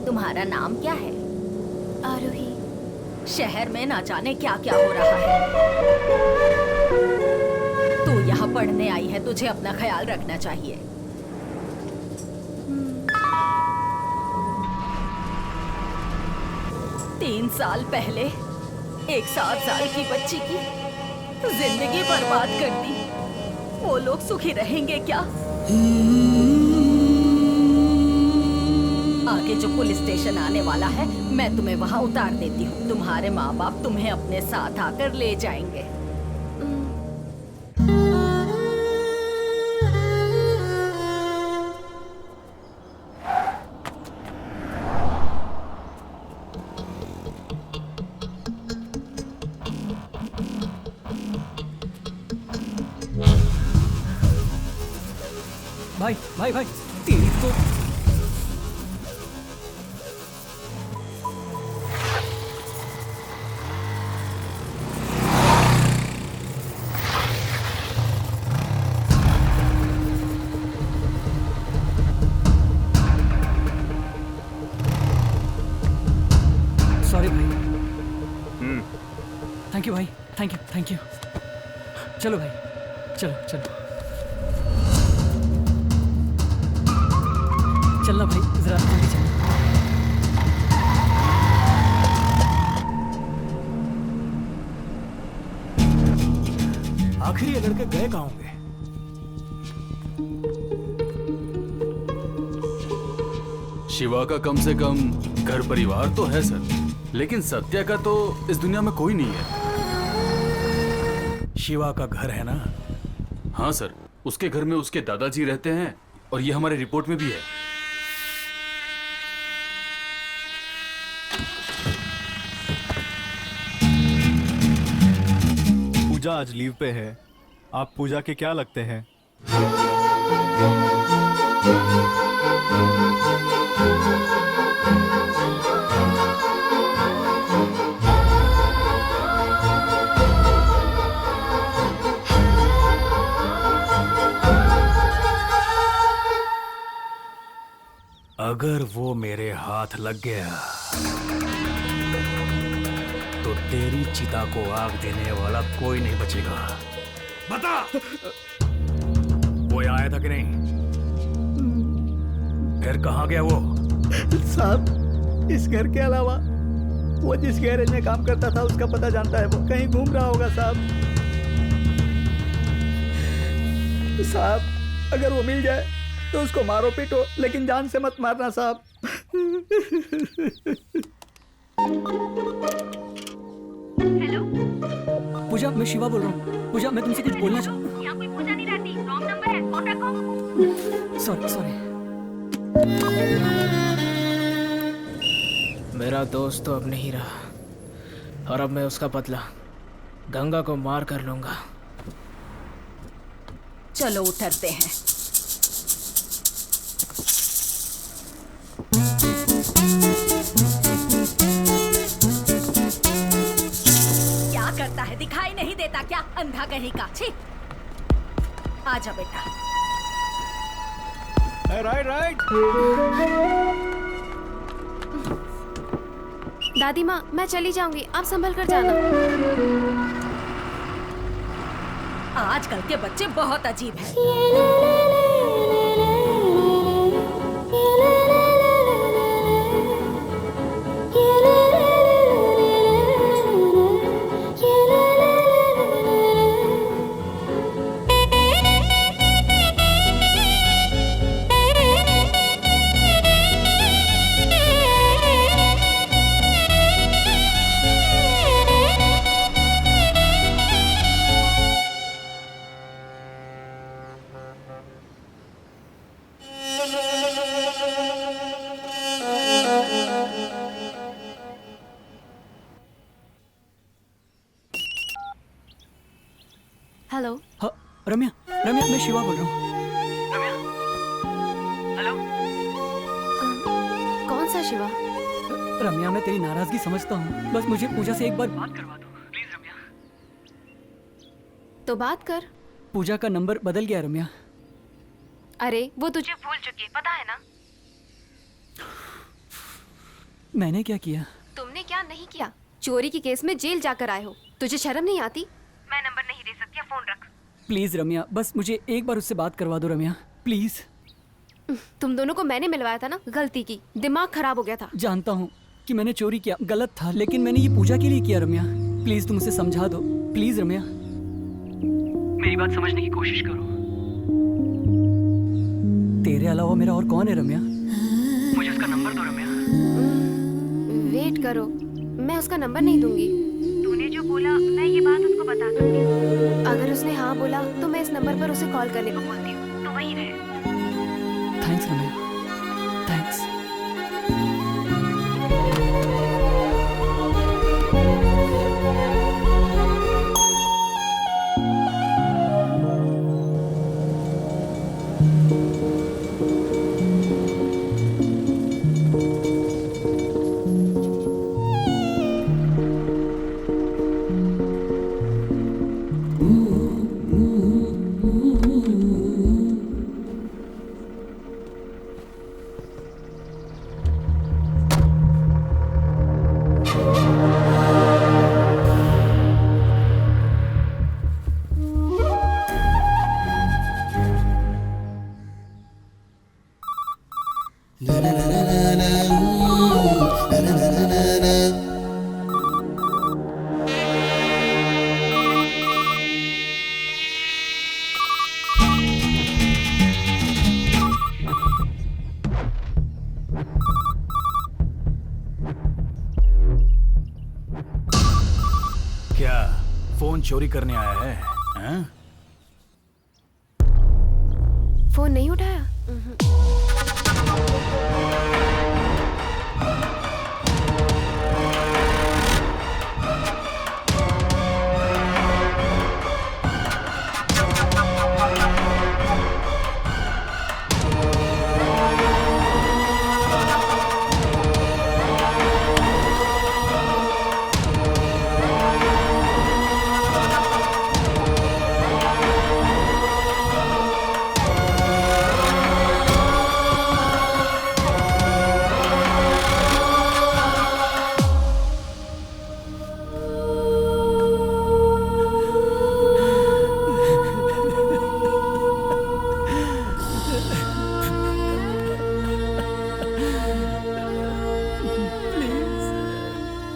तुम्हारा नाम क्या है? आरोही। शहर में ना जाने क्या क्या हो रहा है। तू यहाँ पढ़ने आई है, तुझे अपना ख्याल रखना चाहिए। तीन साल पहले एक 7 साल की बच्ची की जिंदगी बर्बाद कर दी। वो लोग सुखी रहेंगे क्या? आगे जो पुलिस स्टेशन आने वाला है, मैं तुम्हें वहां उतार देती हूँ। तुम्हारे माँ बाप तुम्हें अपने साथ आकर ले जाएंगे। भाई भाई भाई, तेरी तो सॉरी भाई। थैंक यू भाई, थैंक यू थैंक यू। चलो भाई, चलो चलो। चलना भाई, जरा जल्दी चल। आखिर ये लड़के गए कहाँ होंगे? शिवा का कम से कम घर परिवार तो है सर, लेकिन सत्या का तो इस दुनिया में कोई नहीं है। शिवा का घर है ना? हाँ सर, उसके घर में उसके दादाजी रहते हैं और ये हमारी रिपोर्ट में भी है। पूजा आज लीव पे है। आप पूजा के क्या लगते हैं? अगर वो मेरे हाथ लग गया तो तेरी चिता को आग देने वाला कोई नहीं बचेगा। बता, वो यहाँ आया था कि नहीं? फिर कहाँ गया वो? साहब, इस घर के अलावा वो जिस गैरेज में काम करता था उसका पता जानता है। वो कहीं घूम रहा होगा साहब। साहब, अगर वो मिल जाए तो उसको मारो पीटो, लेकिन जान से मत मारना साहब। हेलो पूजा, मैं शिवा बोल रहा हूँ। पूजा, मैं तुमसे कुछ बोलना चाहूँ। यहाँ कोई पूजा नहीं रहती, रॉन्ग नंबर है, फोन रखो। Sorry sorry. मेरा दोस्त तो अब नहीं रहा और अब मैं उसका बदला गंगा को मार कर लूंगा। चलो उतरते हैं। क्या करता है, दिखाई नहीं देता क्या? अंधा कहीं का। छी, आजा बेटा। Right right. दादी माँ, मैं चली जाऊंगी, आप संभल कर जाना। आजकल के बच्चे बहुत अजीब हैं। हेलो। हाँ रम्या, रम्या मैं शिवा बोल रहा हूँ। कौन सा शिवा? रम्या, मैं तेरी नाराजगी समझता हूँ, बस मुझे पूजा से एक बार बात करवा दो प्लीज रम्या। तो बात कर। पूजा का नंबर बदल गया रम्या। अरे वो तुझे भूल चुकी है, पता है ना? मैंने क्या किया? तुमने क्या नहीं किया? चोरी के केस में जेल जाकर आए हो, तुझे शर्म नहीं आती? मैं नंबर नहीं दे सकती, फोन रख। प्लीज रम्या, बस मुझे एक बार उससे बात करवा दो रम्या, प्लीज। तुम दोनों को मैंने मिलवाया था ना, गलती की, दिमाग खराब हो गया था। जानता हूँ कि मैंने चोरी किया, गलत था, लेकिन मैंने ये पूजा के लिए किया रम्या। प्लीज तुम उसे समझा दो, प्लीज रम्या, मेरी बात समझने की कोशिश करो। तेरे अलावा मेरा और कौन है रम्या? मुझे उसका नंबर दो रम्या। वेट करो, मैं उसका नंबर नहीं दूंगी। तूने जो बोला मैं ये बात उसको बता दूंगी। अगर उसने हाँ बोला तो मैं इस नंबर पर उसे कॉल करने को बोलती हूँ, तो वहीं रहे। थैंक्स रम्या, थैंक्स। क्या फोन चोरी करने आया है हैं? फोन नहीं उठाया?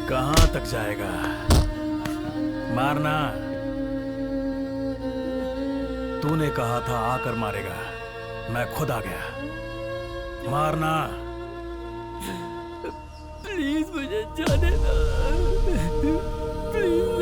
कहां तक जाएगा? मारना। तूने कहा था आकर मारेगा, मैं खुद आ गया। मारना। प्लीज मुझे जाने दो। प्लीज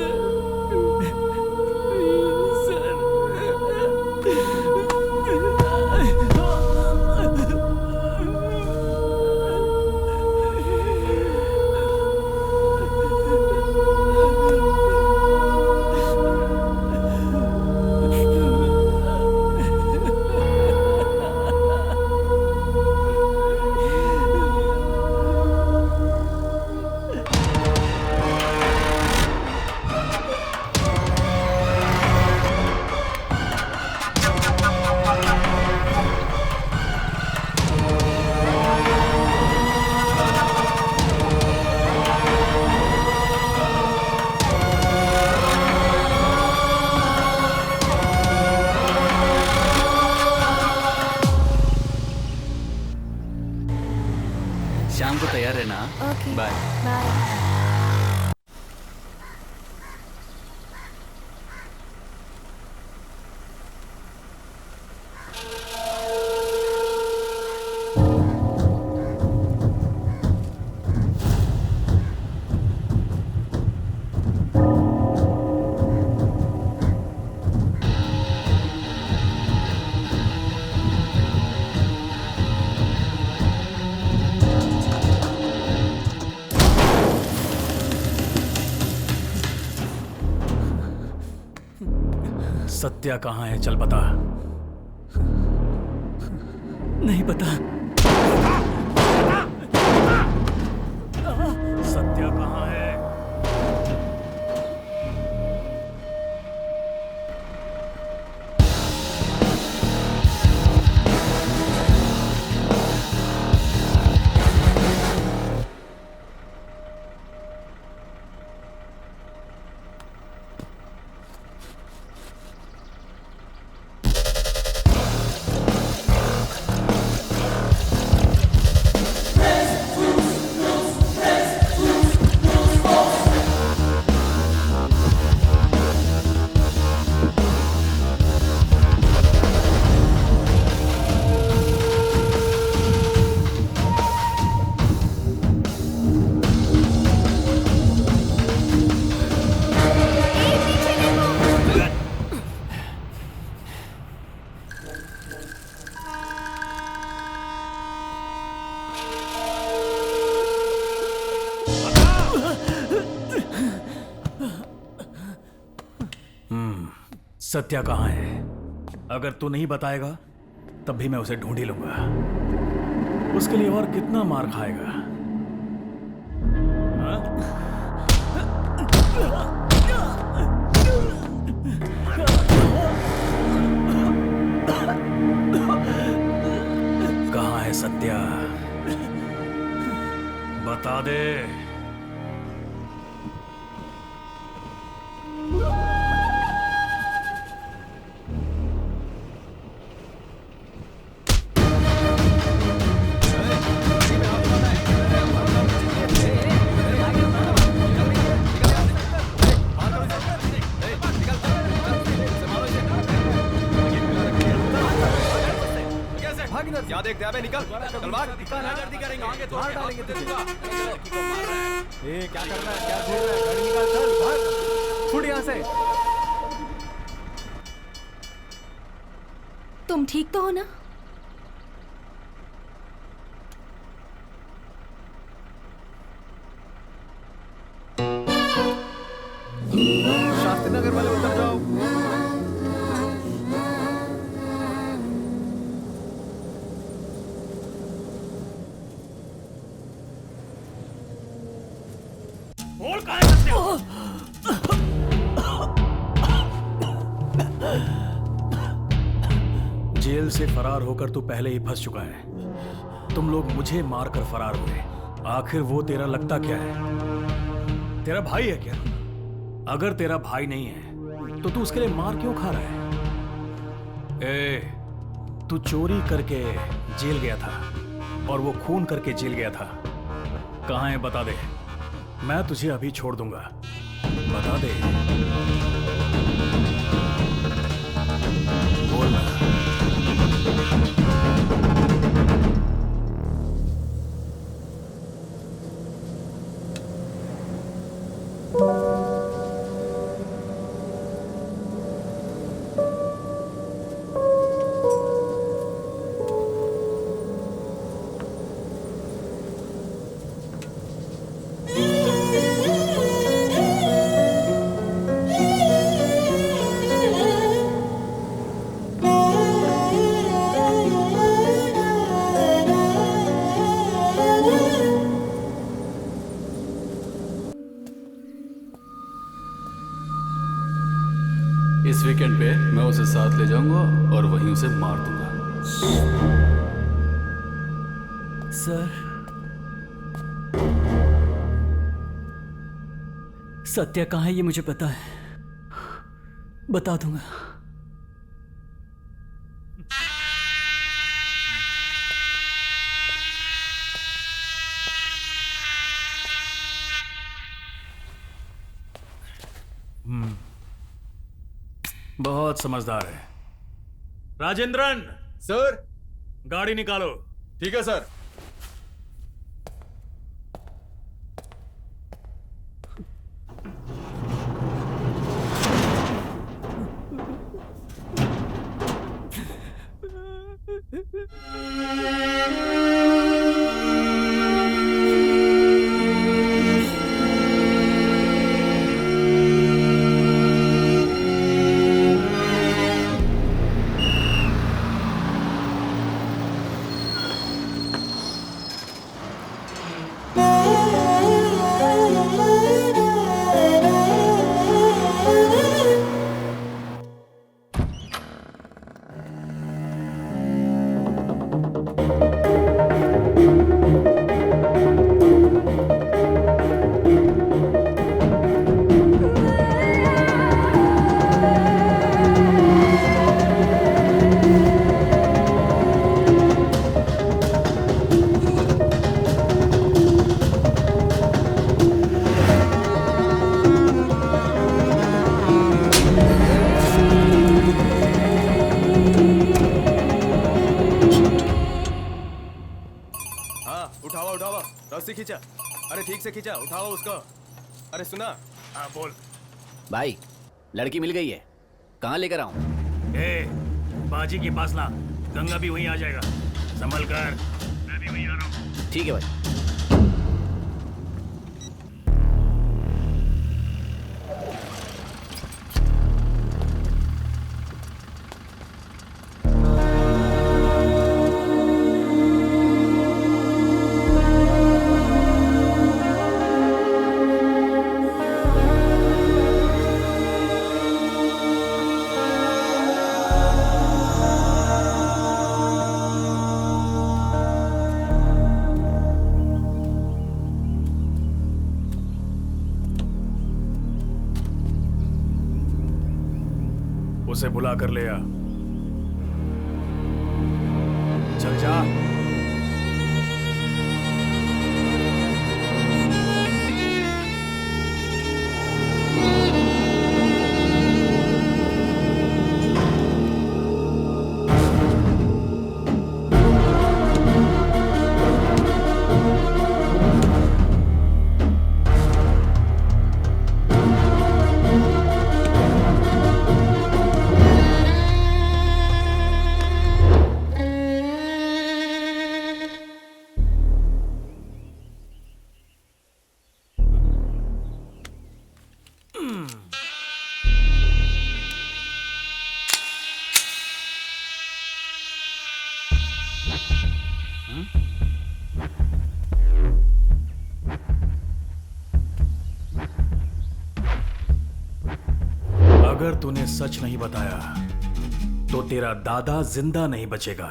शाम को तैयार रहना। Okay bye. बाय। सत्या कहाँ है? चल बता। नहीं पता। सत्या कहाँ है? सत्या कहाँ है? अगर तू नहीं बताएगा तब भी मैं उसे ढूंढ ही लूंगा। उसके लिए और कितना मार खाएगा? हाँ? कहाँ है सत्या? बता दे। देखते हैं, अबे निकल, चल भाग। जल्दी करेंगे, मार डालेंगे तुझे। ए, क्या कर रहा है, क्या घूर रहा है, गाड़ी निकाल, चल भाग, छूट यहाँ से। तुम ठीक तो हो ना? शास्त्री नगर वाले उतर जाओ। बोल कहाँ है सत्या? जेल से फरार होकर तू पहले ही फंस चुका है। तुम लोग मुझे मारकर फरार हुए। आखिर वो तेरा लगता क्या है? तेरा भाई है क्या? अगर तेरा भाई नहीं है तो तू उसके लिए मार क्यों खा रहा है? तू चोरी करके जेल गया था और वो खून करके जेल गया था। कहाँ है बता दे, मैं तुझे अभी छोड़ दूंगा। बता दे, बोलना। इस वीकेंड पे मैं उसे साथ ले जाऊंगा और वहीं उसे मार दूंगा। सर, सत्या कहाँ है ये मुझे पता है, बता दूंगा। बहुत समझदार है। राजेंद्रन सर, गाड़ी निकालो। ठीक है सर। रस्सी खींचा। अरे ठीक से खींचा, उठाओ उसको। अरे सुना। हाँ बोल। भाई, लड़की मिल गई है, कहाँ लेकर आऊं? बाजी के पास ला, गंगा भी वहीं आ जाएगा। संभल कर, मैं भी वहीं आ रहा हूँ। ठीक है भाई। उसे बुला कर ले आ। चल जा। अगर तूने सच नहीं बताया तो तेरा दादा जिंदा नहीं बचेगा।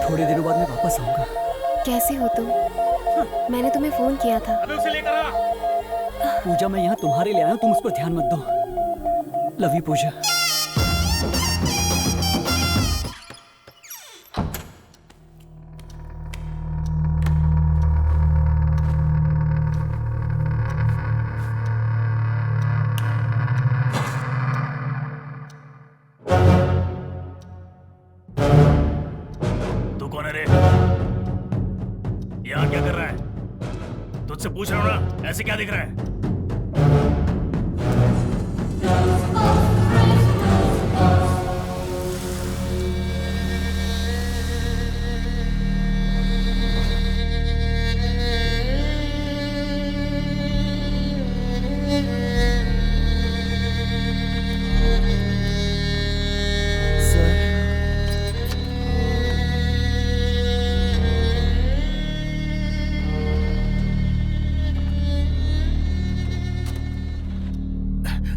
थोड़े दिनों बाद मैं वापस आऊंगा। कैसे हो तुम? मैंने तुम्हें फोन किया था। उसे लेकर आ। पूजा, मैं यहाँ तुम्हारे लिए आया हूँ, तुम उस पर ध्यान मत दो। लव यू पूजा। तू कौन है रे? यहाँ क्या कर रहा है? तुझसे पूछ रहा हूँ ना, ऐसे क्या दिख रहा है?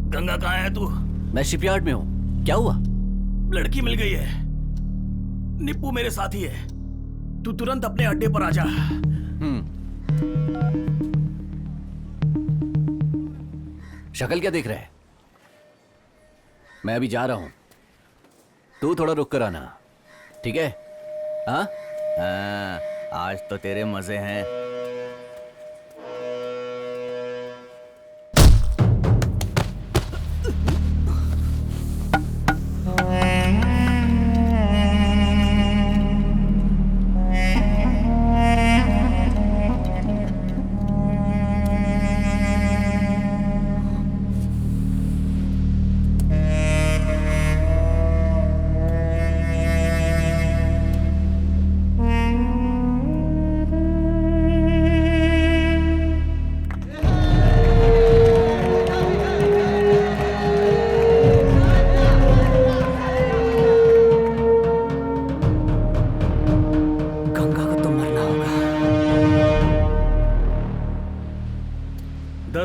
गंगा कहाँ है तू? मैं शिपयार्ड में हूँ। क्या हुआ? लड़की मिल गई है। निप्पू मेरे साथी है। तू तुरंत अपने अड्डे पर आ जा। शक्ल क्या देख रहा है? मैं अभी जा रहा हूं, तू थोड़ा रुक कर आना, ठीक है? हाँ, आज तो तेरे मजे हैं।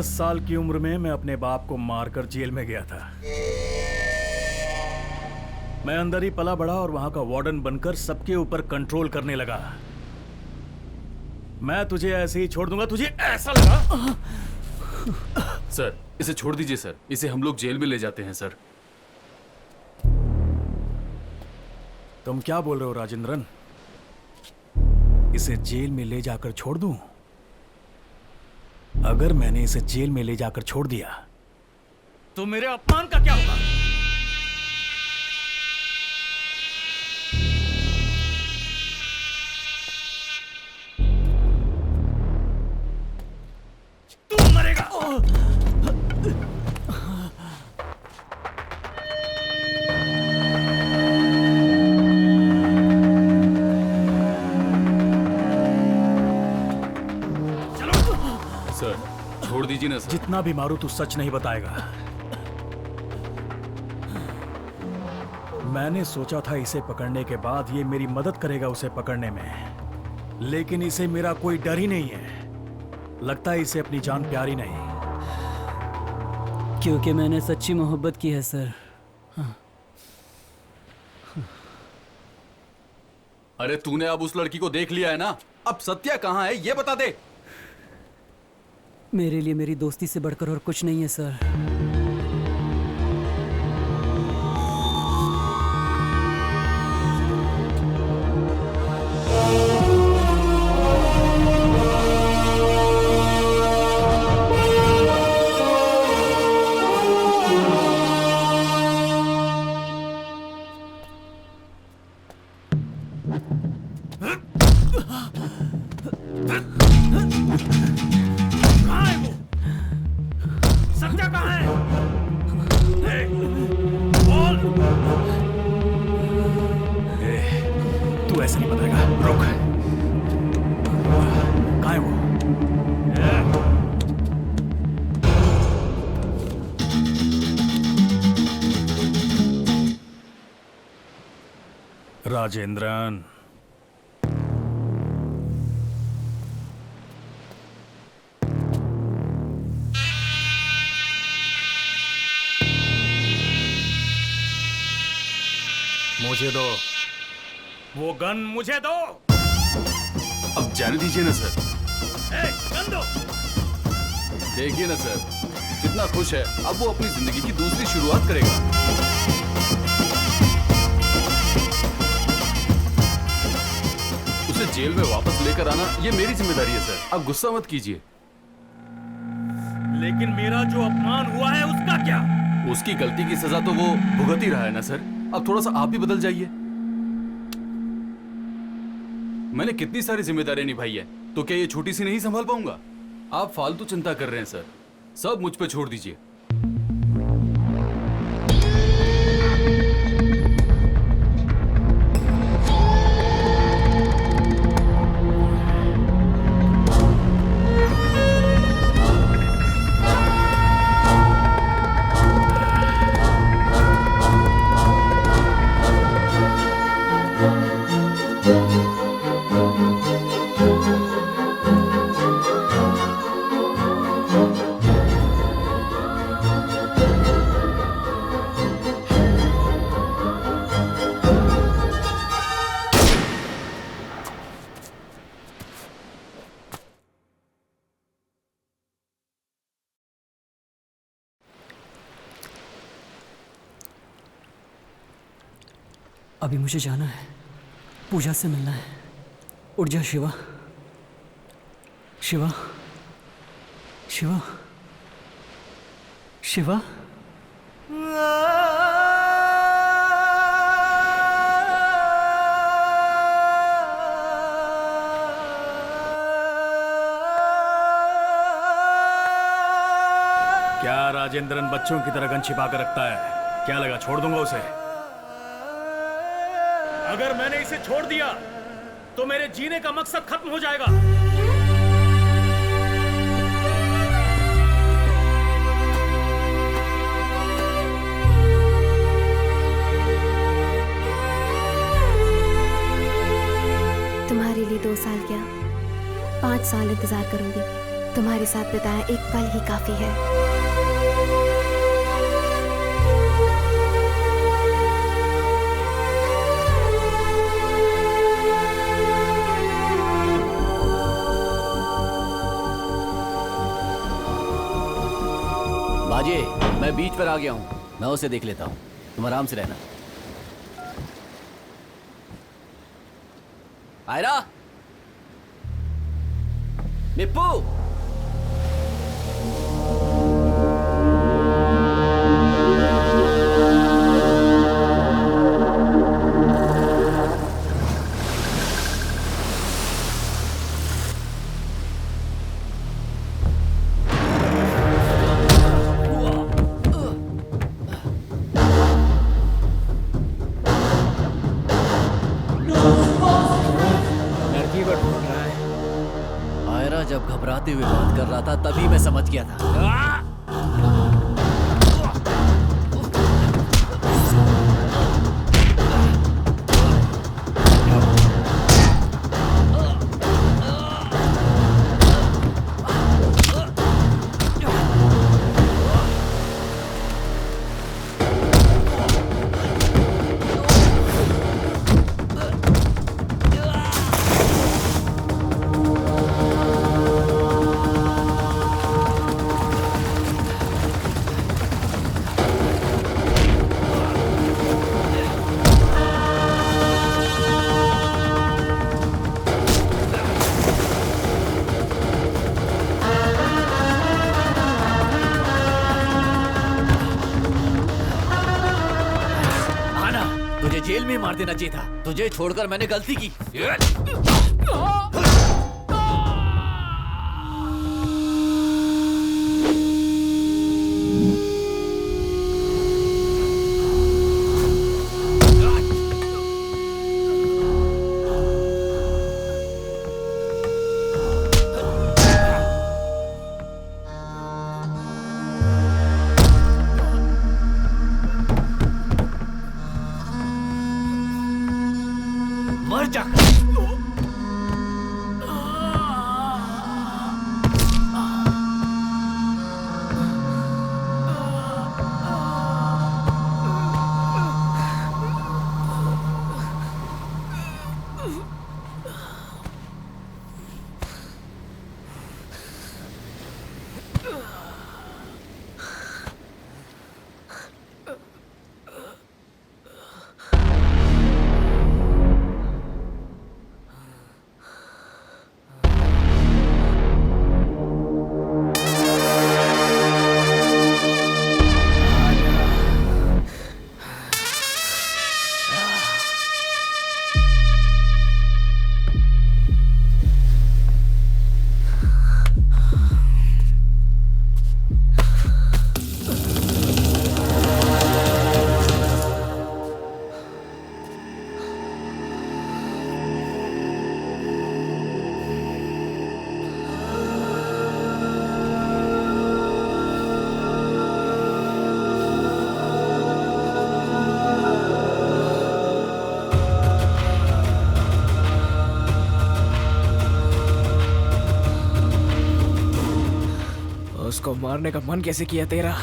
साल की उम्र में मैं अपने बाप को मारकर जेल में गया था। मैं अंदर ही पला बड़ा और वहां का वार्डन बनकर सबके ऊपर कंट्रोल करने लगा। मैं तुझे ऐसे ही छोड़ दूंगा, तुझे ऐसा लगा? सर, इसे छोड़ दीजिए सर, इसे हम लोग जेल में ले जाते हैं सर। तुम क्या बोल रहे हो राजेंद्रन? इसे जेल में ले जाकर छोड़ दूं? अगर मैंने इसे जेल में ले जाकर छोड़ दिया तो मेरे अपमान का क्या होगा? तू मरेगा। छोड़ दीजिए ना सर। जितना भी मारू तू सच नहीं बताएगा। मैंने सोचा था इसे पकड़ने के बाद ये मेरी मदद करेगा उसे पकड़ने में, लेकिन इसे मेरा कोई डर ही नहीं है। लगता है इसे अपनी जान प्यारी नहीं। क्योंकि मैंने सच्ची मोहब्बत की है सर। अरे तूने अब उस लड़की को देख लिया है ना, अब सत्या कहाँ है ये बता दे। मेरे लिए मेरी दोस्ती से बढ़कर और कुछ नहीं है सर। सत्या कहाँ है? बोल। तू ऐसे नहीं बताएगा, रुक। कहाँ है वो? राजेंद्रन, मुझे दो वो गन, मुझे दो। अब जाने दीजिए ना सर। गन दो। देखिए ना सर, कितना खुश है। अब वो अपनी जिंदगी की दूसरी शुरुआत करेगा। उसे जेल में वापस लेकर आना ये मेरी जिम्मेदारी है सर, आप गुस्सा मत कीजिए। लेकिन मेरा जो अपमान हुआ है उसका क्या? उसकी गलती की सजा तो वो भुगत ही रहा है ना सर। अब थोड़ा सा आप भी बदल जाइए। मैंने कितनी सारी जिम्मेदारियां निभाई है, तो क्या ये छोटी सी नहीं संभाल पाऊंगा? आप फालतू चिंता कर रहे हैं सर, सब मुझ पे छोड़ दीजिए। अभी मुझे जाना है, पूजा से मिलना है। उठ जा शिवा। शिवा, शिवा, शिवा। क्या राजेंद्रन बच्चों की तरह गन छिपा कर रखता है? क्या लगा छोड़ दूंगा उसे? अगर मैंने इसे छोड़ दिया तो मेरे जीने का मकसद खत्म हो जाएगा। तुम्हारे लिए 2 साल क्या 5 साल इंतजार करूंगी। तुम्हारे साथ बिताया एक पल ही काफी है। बाजे, मैं बीच पर आ गया हूँ, मैं उसे देख लेता हूँ, तुम आराम से रहना। आयरा, निप्पू, जब घबराते हुए बात कर रहा था तभी मैं समझ गया था। देना चाहिए था। तुझे छोड़कर मैंने गलती की। मर जा। उसको मारने का मन कैसे किया तेरा?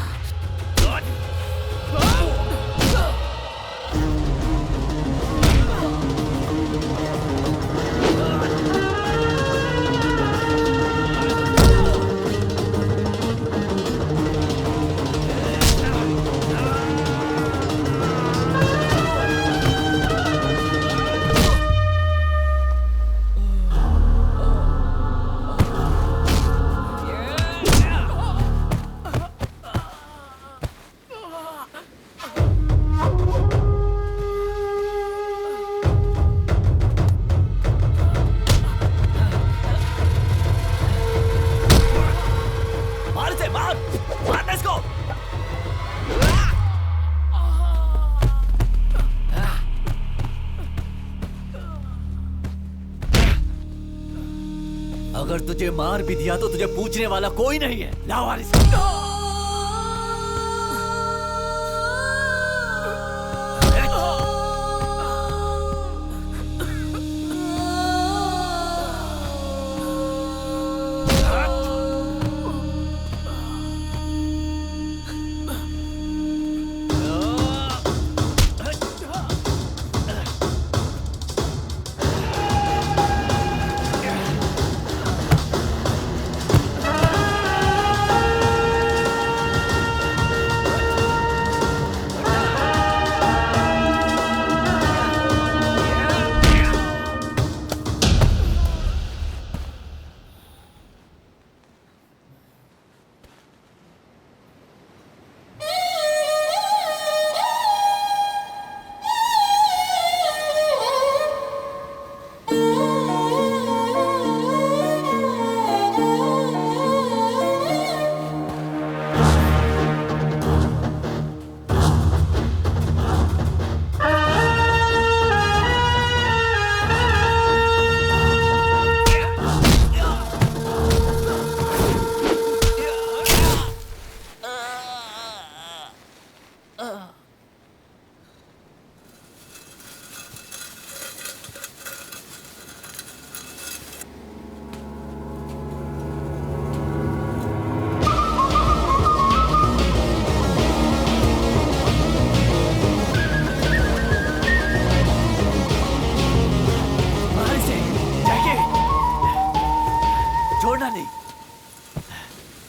अगर तुझे मार भी दिया तो तुझे पूछने वाला कोई नहीं है। लाओ वारिस।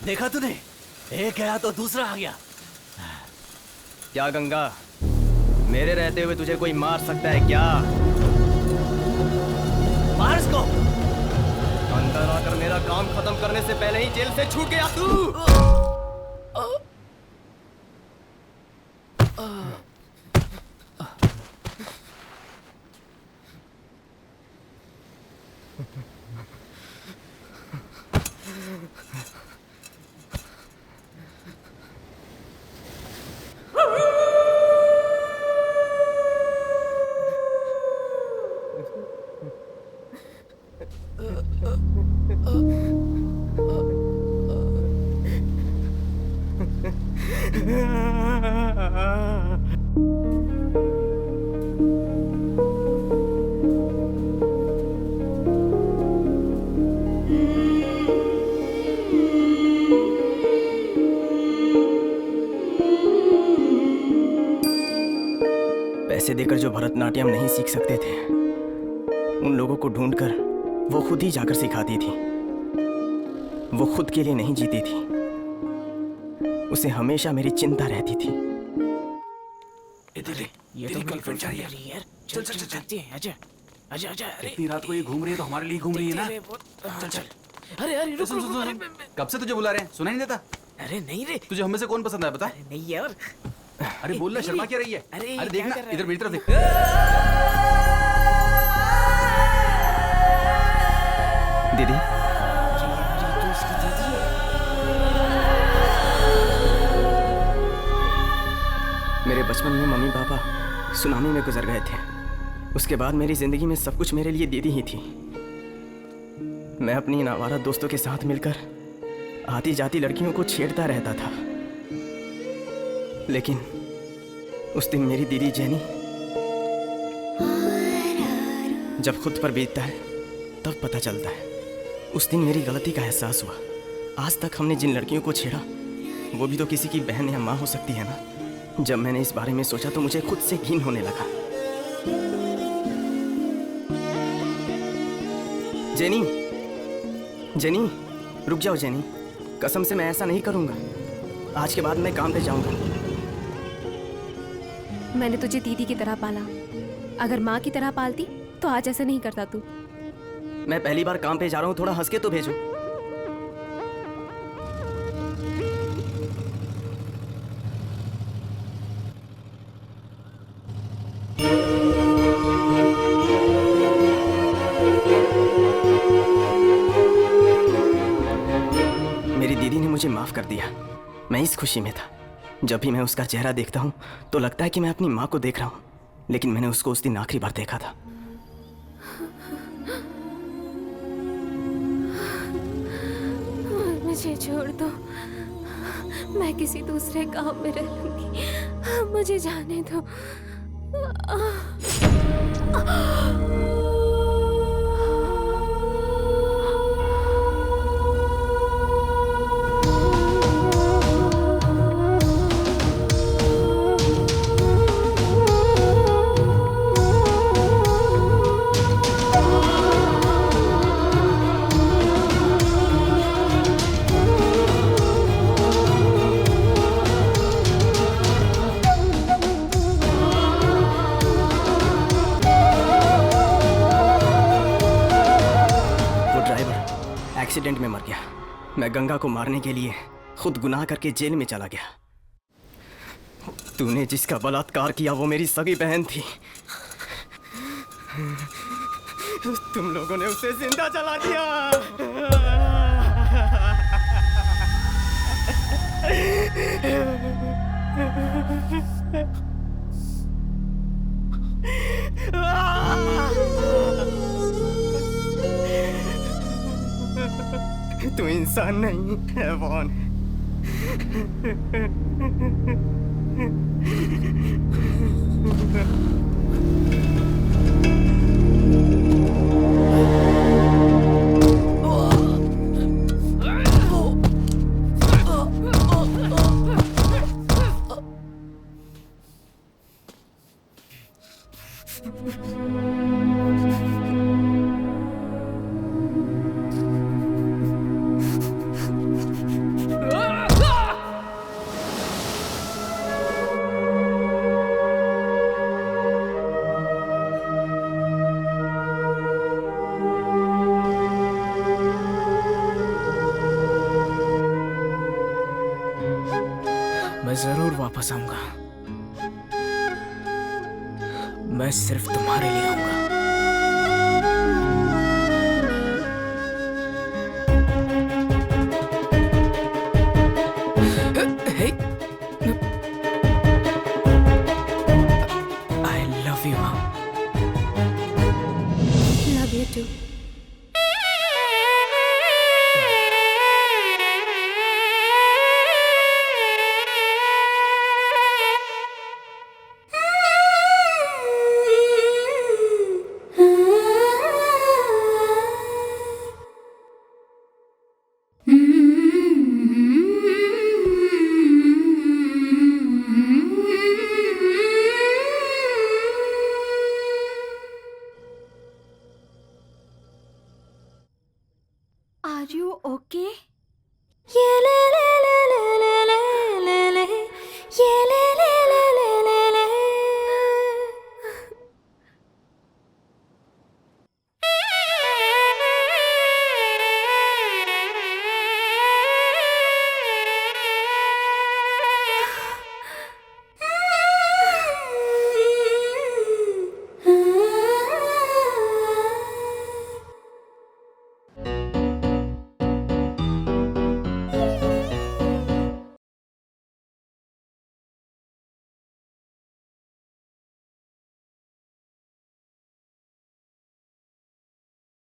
देखा तूने, एक गया तो दूसरा आ गया। क्या गंगा, मेरे रहते हुए तुझे कोई मार सकता है क्या? मार इसको। अंदर आकर मेरा काम खत्म करने से पहले ही जेल से छूट गया तू। देकर जो भरतनाट्यम नहीं सीख सकते थे, उन लोगों को ढूंढकर वो खुद ही जाकर सिखाती थी। वो खुद के लिए नहीं जीती थी, उसे हमेशा मेरी चिंता रहती थी। ये तो गर्लफ्रेंड जा रही है यार। चल चल चलते हैं। आजा आजा आजा। अरे इतनी रात को ये घूम रही है तो हमारे लिए घूम रही है ना। चल चल। अरे अरे रुक सुन, रुक, सुन, सुन, रुक, सुन। कब से तुझे बुला रहे हैं, सुनाई नहीं देता? अरे नहीं रे। तुझे हम में से कौन पसंद है बता? नहीं यार। अरे बोल ना, शर्मा क्या रही है? अरे अरे देखना, क्या कर रहा है? इधर मेरी तरफ देख। दीदी, मेरे बचपन में मम्मी पापा सुनामी में गुजर गए थे। उसके बाद मेरी जिंदगी में सब कुछ मेरे लिए दीदी ही थी। मैं अपनी इन आवारा दोस्तों के साथ मिलकर आती जाती लड़कियों को छेड़ता रहता था। लेकिन उस दिन मेरी दीदी जेनी जब खुद पर बीतता है तब पता चलता है। उस दिन मेरी गलती का एहसास हुआ। आज तक हमने जिन लड़कियों को छेड़ा वो भी तो किसी की बहन या माँ हो सकती है ना। जब मैंने इस बारे में सोचा तो मुझे खुद से घिन होने लगा। जेनी, जेनी, रुक जाओ जेनी, कसम से मैं ऐसा नहीं करूंगा। आज के बाद मैं काम पे जाऊंगा। मैंने तुझे दीदी की तरह पाला, अगर माँ की तरह पालती तो आज ऐसा नहीं करता तू। मैं पहली बार काम पे जा रहा हूँ, थोड़ा हंस के तो भेजो। मेरी दीदी ने मुझे माफ कर दिया। मैं इस खुशी में था। जब भी मैं उसका चेहरा देखता हूँ तो लगता है कि मैं अपनी माँ को देख रहा हूँ, लेकिन मैंने उसको उस दिन आखिरी बार देखा था। मुझे छोड़ दो, मैं किसी दूसरे गांव में रह लूंगी। मुझे जाने दो। एक्सीडेंट में मर गया। मैं गंगा को मारने के लिए खुद गुनाह करके जेल में चला गया। तूने जिसका बलात्कार किया वो मेरी सगी बहन थी। तुम लोगों ने उसे जिंदा जला दिया। तू इंसान नहीं, हैवान है। मैं जरूर वापस आऊंगा। मैं सिर्फ तुम्हारे लिए आऊंगा। I love you, Mom. Love you too. Okay ये ले ले ले ले ले ले ले ले ये ले